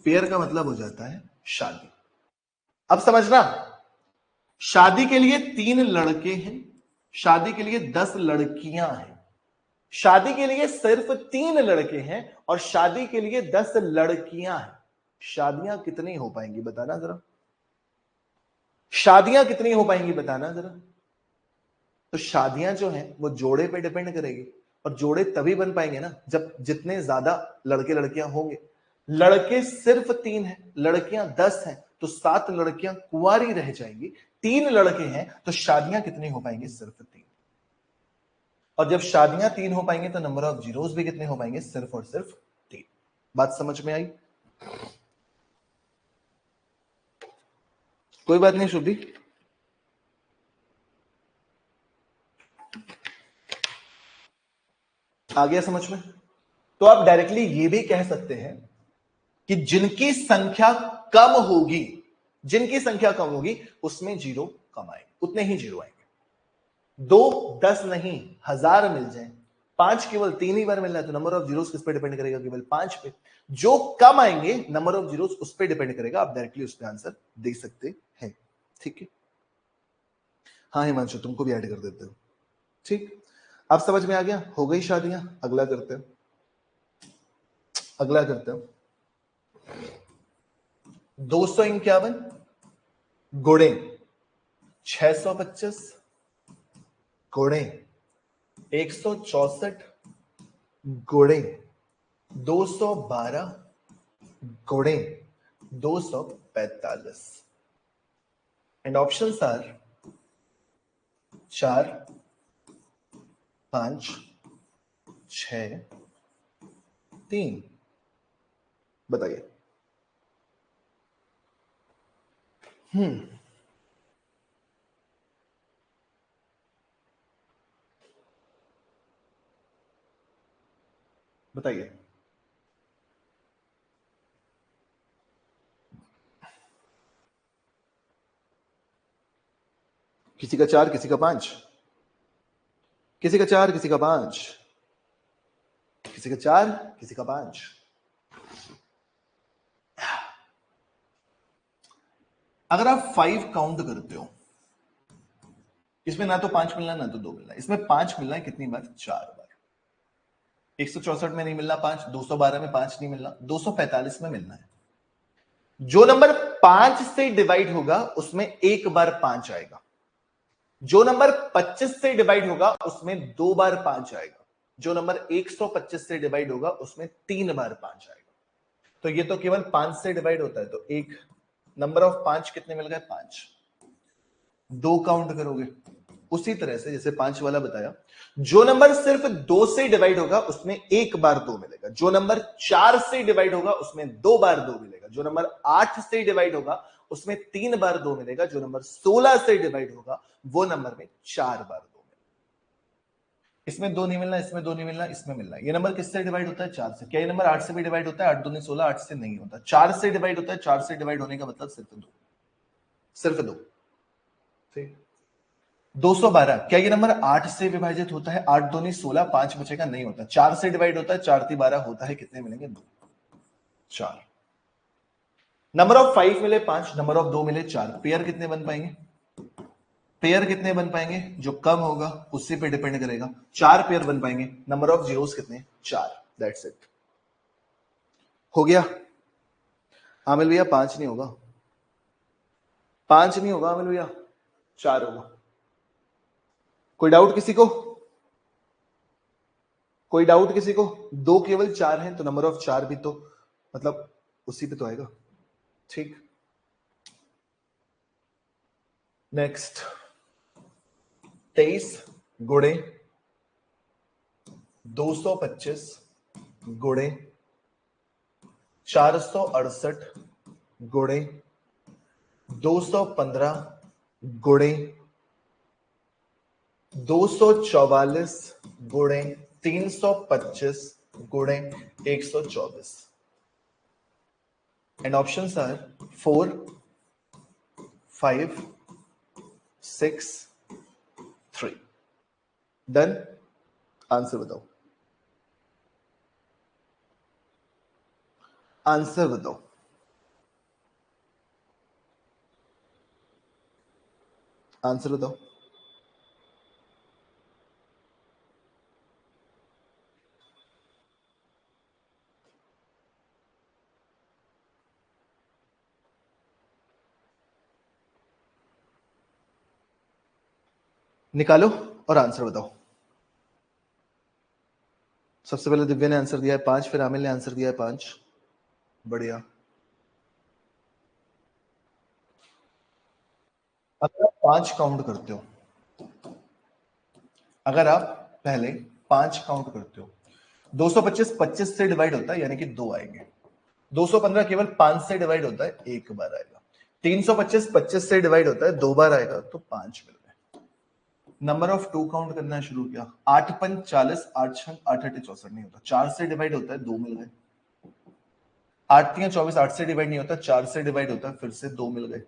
पेयर का मतलब हो जाता है शादी। अब समझना, शादी के लिए 3 लड़के हैं, शादी के लिए 10 लड़कियां हैं। शादी के लिए सिर्फ 3 लड़के हैं और शादी के लिए 10 लड़कियां हैं। शादियां कितनी हो पाएंगी बताना जरा? शादियां कितनी हो पाएंगी बताना जरा? तो शादियां जो हैं वो जोड़े पे डिपेंड करेगी, और जोड़े तभी बन पाएंगे ना जब जितने ज्यादा लड़के लड़कियां होंगे। लड़के सिर्फ 3 हैं, लड़कियां 10 हैं, तो 7 लड़कियां कुंवारी रह जाएंगी। 3 लड़के हैं तो शादियां कितनी हो पाएंगी? सिर्फ 3। और जब शादियां 3 हो पाएंगे तो नंबर ऑफ जीरोस भी कितने हो पाएंगे? सिर्फ और सिर्फ 3। बात समझ में आई? कोई बात नहीं शुभी, आ गया समझ में? तो आप डायरेक्टली ये भी कह सकते हैं कि जिनकी संख्या कम होगी, जिनकी संख्या कम होगी उसमें जीरो कम आएंगे, उतने ही जीरो आएंगे। 2 10 नहीं 1000 मिल जाए, 5 केवल 3 ही बार मिल रहा है तो नंबर ऑफ जीरोस किस पे डिपेंड करेगा? केवल 5 पे। जो कम आएंगे नंबर ऑफ जीरोस उस पे डिपेंड करेगा। आप डायरेक्टली उस पे आंसर दे सकते हैं। ठीक है? हाँ हिमांशु, तुमको भी ऐड कर देते हो। ठीक, अब समझ में आ गया? हो गई शादियां। अगला करते हैं, अगला करते हैं। 251 गुणे 625 गुणे 164 गुणे 212 गुणे 245 एंड ऑप्शंस आर 4, 5, 6, 3। बताइए। बताइए। किसी का 4, किसी का 5, किसी का 4, किसी का 5, किसी का 4, किसी का 5। अगर आप 5 काउंट करते हो, इसमें ना तो 5 मिलना ना तो 2 मिलना, इसमें 5 मिलना है कितनी बार? 4 बार। 164 में नहीं मिलना 5, 212 में 5 नहीं मिलना, 245 में मिलना है। जो नंबर 5 से डिवाइड होगा उसमें एक बार 5 आएगा, जो नंबर 25 से डिवाइड होगा उसमें 2 बार 5 आएगा, जो नंबर 125 से डिवाइड होगा उसमें 3 बार 5 आएगा। तो ये तो केवल 5 से डिवाइड होता है, तो एक नंबर ऑफ 5 कितने मिल गए? 5। 2 काउंट करोगे उसी तरह से जैसे 5 वाला बताया, जो नंबर सिर्फ 2 से डिवाइड होगा उसमें एक बार 2 मिलेगा, जो नंबर 4 से डिवाइड होगा उसमें 2 बार 2 मिलेगा, जो नंबर 8 से डिवाइड होगा उसमें 3 बार 2 मिलेगा, जो नंबर 16 से डिवाइड होगा वो नंबर में 4 बार 2 मिलेगा। इसमें 2 नहीं मिलना, इसमें 2 नहीं मिलना, इसमें मिलना। ये नंबर किससे डिवाइड होता है? 4 से। क्या ये नंबर 8 से भी डिवाइड होता है? 8 दूनी 16, 8 से नहीं होता। 4 से डिवाइड होता है, 4 से डिवाइड होने का मतलब सिर्फ 2, सिर्फ 2। ठीक। 212, क्या ये नंबर 8 से विभाजित होता है? 8 दूनी 16, 5 बचेगा, नहीं होता। 4 से डिवाइड होता है, 4 × 12 होता है, कितने मिलेंगे? 2, 4। नंबर ऑफ 5 मिले 5, नंबर ऑफ 2 मिले 4, पेयर कितने बन पाएंगे? पेयर कितने बन पाएंगे? जो कम होगा उसी पे डिपेंड करेगा। 4 पेयर बन पाएंगे। नंबर ऑफ जीरोस कितने? 4। That's it. हो गया। आमिल भैया 5 नहीं होगा, 5 नहीं होगा आमिल भैया, 4 होगा। कोई डाउट किसी को? कोई डाउट किसी को? 2 केवल 4 हैं तो नंबर ऑफ 4 भी तो मतलब उसी पे तो आएगा। ठीक। नेक्स्ट 23 गुणे 225 गुणे 468 गुणे 215 गुणे 244 गुणे 325 गुणे 124 and options are 4, 5, 6, 3। Done. Answer बताओ, आंसर बताओ। आंसर बताओ। निकालो और आंसर बताओ। सबसे पहले दिव्या ने आंसर दिया है 5, फिर आमिल ने आंसर दिया है 5। बढ़िया। अगर आप 5 काउंट करते हो, अगर आप पहले 5 काउंट करते हो, 225 25 से डिवाइड होता है यानी कि 2 आएंगे। 215 केवल 5 से डिवाइड होता है, एक बार आएगा। 325 25 से डिवाइड होता है, 2 बार आएगा, तो 5 मिल गए। नंबर ऑफ 2 काउंट करना शुरू किया। 8 पंच 40, 8 छंग 8 अट्ठे 64 नहीं होता। 4 से डिवाइड होता है, 2 मिल गए। 8 3 24, 8 से डिवाइड नहीं होता, 4 से डिवाइड होता है, फिर से 2 मिल गए।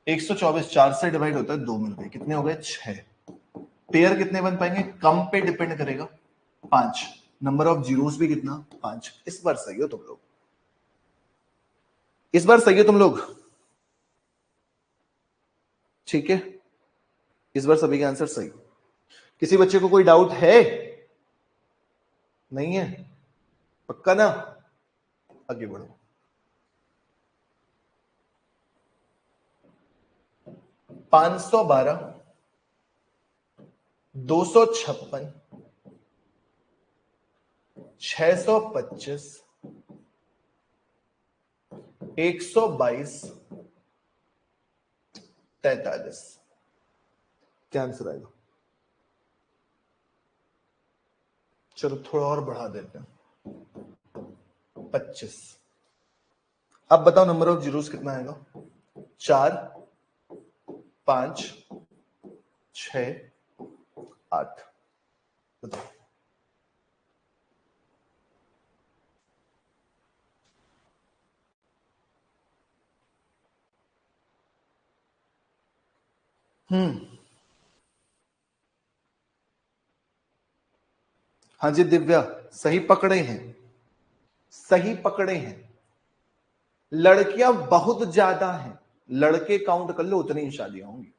124 4 से डिवाइड होता है, 2 मिल गए, कितने हो गए? 6। पेयर कितने बन पाएंगे? कम पे डिपेंड करेगा, 5। नंबर ऑफ जीरोस भी कितना? 5। इस बार सही हो तुम लोग, इस बार सही हो तुम लोग। ठीक है, इस बार सभी के आंसर सही। किसी बच्चे को कोई डाउट है? नहीं है? पक्का ना? आगे बढ़ो। 512, 256, 625, 122, 43। क्या आंसर आएगा? चलो थोड़ा और बढ़ा देते हैं, 25। अब बताओ नंबर ऑफ जीरोस कितना आएगा? 4, 5, 6, 8। बताओ। हाँ जी दिव्या, सही पकड़े हैं, सही पकड़े हैं। लड़कियां बहुत ज्यादा हैं, लड़के काउंट कर लो उतनी ही शादियां होंगी।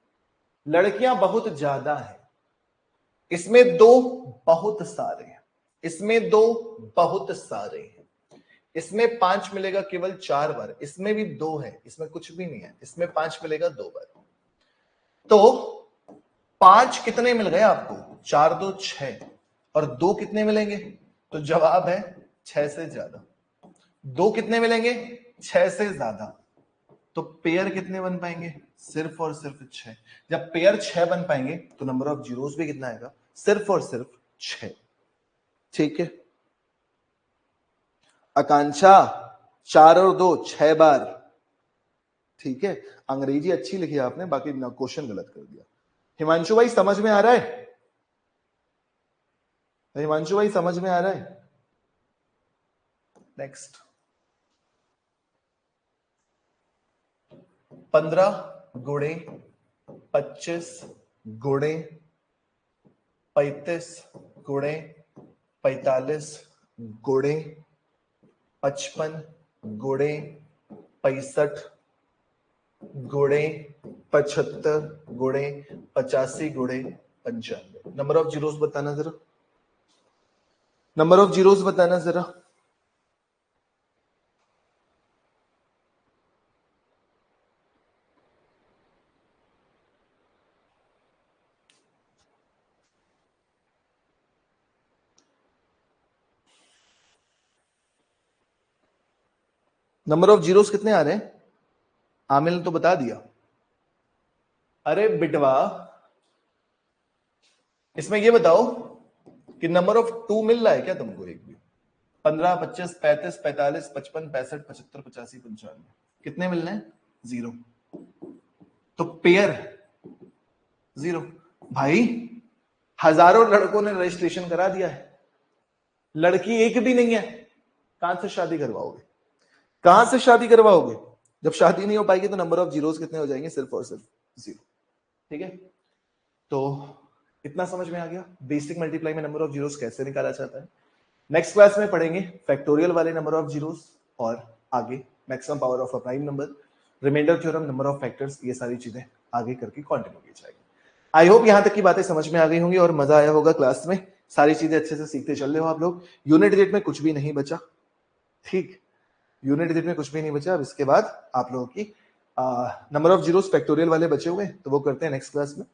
लड़कियां बहुत ज्यादा हैं, इसमें दो बहुत सारे हैं, इसमें दो बहुत सारे हैं, इसमें 5 मिलेगा केवल 4 बार, इसमें भी 2 है, इसमें कुछ भी नहीं है, इसमें 5 मिलेगा 2 बार। तो 5 कितने मिल गए आपको? 4 2 6, और 2 कितने मिलेंगे? तो जवाब है 6 से ज्यादा। 2 कितने मिलेंगे? 6 से ज्यादा। तो पेयर कितने बन पाएंगे? सिर्फ और सिर्फ 6। जब पेयर 6 बन पाएंगे तो नंबर ऑफ जीरोस भी कितना आएगा? सिर्फ और सिर्फ 6। ठीक है। आकांक्षा 4 और 2 6 बार। ठीक है, अंग्रेजी अच्छी लिखी आपने, बाकी क्वेश्चन गलत कर दिया। हिमांशु भाई समझ में आ रहा है? हिमांशु भाई समझ में आ रहा है? नेक्स्ट। 15 गुणे 25 गुणे 35 गुणे 45 गुणे 55 गुणे 65 गुणे 75 गुणे 85 गुणे 95। नंबर ऑफ जीरोस बताना जरा, नंबर ऑफ जीरोस बताना जरा। नंबर ऑफ जीरोस कितने आ रहे हैं? आमिल ने तो बता दिया। अरे बिटवा, इसमें ये बताओ कि नंबर ऑफ 2 मिल रहा है क्या तुमको? एक भी 15 25 35 45 55 65 75 85 95 कितने मिलने हैं? 0। तो पेयर 0। भाई हजारों लड़कों ने रजिस्ट्रेशन करा दिया है, लड़की एक भी नहीं है, कहां से शादी करवाओगे? कहां से शादी करवाओगे? जब शादी नहीं हो पाएगी तो नंबर ऑफ जीरोस कितने हो जाएंगे? सिर्फ और सिर्फ 0। ठीक है, तो इतना समझ में आ गया बेसिक मल्टीप्लाई में नंबर ऑफ जीरोस कैसे निकाला जाता है। नेक्स्ट क्लास में पढ़ेंगे फैक्टोरियल वाले नंबर ऑफ जीरोस, और आगे maximum power of a prime number, remainder theorem, number of factors, ये सारी चीजें आगे करके कंटिन्यू की जाएगी। आई होप यहां तक की बातें समझ में आ गई होंगी और मजा आया होगा क्लास में। सारी चीजें अच्छे से सीखते चल रहे हो आप लोग। यूनिट डिजिट में कुछ भी नहीं बचा, ठीक, यूनिट डिजिट में कुछ भी नहीं बचा। अब इसके बाद आप लोगों की नंबर ऑफ जीरोस फैक्टोरियल वाले बचे हुए, तो वो करते हैं नेक्स्ट क्लास में।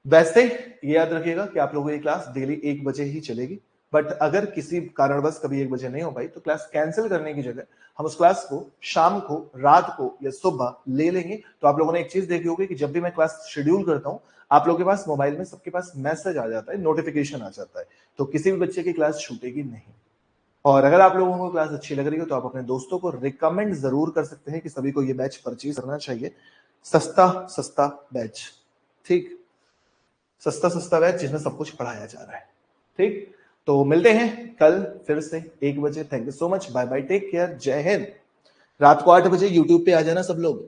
वैसे ये याद रखिएगा कि आप लोगों की क्लास डेली 1 बजे ही चलेगी, बट अगर किसी कारणवश कभी 1 बजे नहीं हो पाई तो क्लास कैंसिल करने की जगह हम उस क्लास को शाम को, रात को या सुबह ले लेंगे। तो आप लोगों ने एक चीज देखी होगी कि जब भी मैं क्लास शेड्यूल करता हूं, आप लोगों के पास मोबाइल में सबके पास मैसेज आ जाता है, नोटिफिकेशन आ जाता है, तो किसी भी बच्चे की क्लास छूटेगी नहीं। और अगर आप लोगों को क्लास अच्छी लग रही हो तो आप अपने दोस्तों को रिकमेंड जरूर कर सकते हैं कि सभी को ये बैच परचेज करना चाहिए। सस्ता सस्ता बैच, ठीक, सस्ता सस्ता बैच जिसमें सब कुछ पढ़ाया जा रहा है। ठीक, तो मिलते हैं कल फिर से 1 बजे। Thank you so much, bye bye, take care, जय हिंद। रात को 8 बजे यूट्यूब पे आ जाना सब लोग।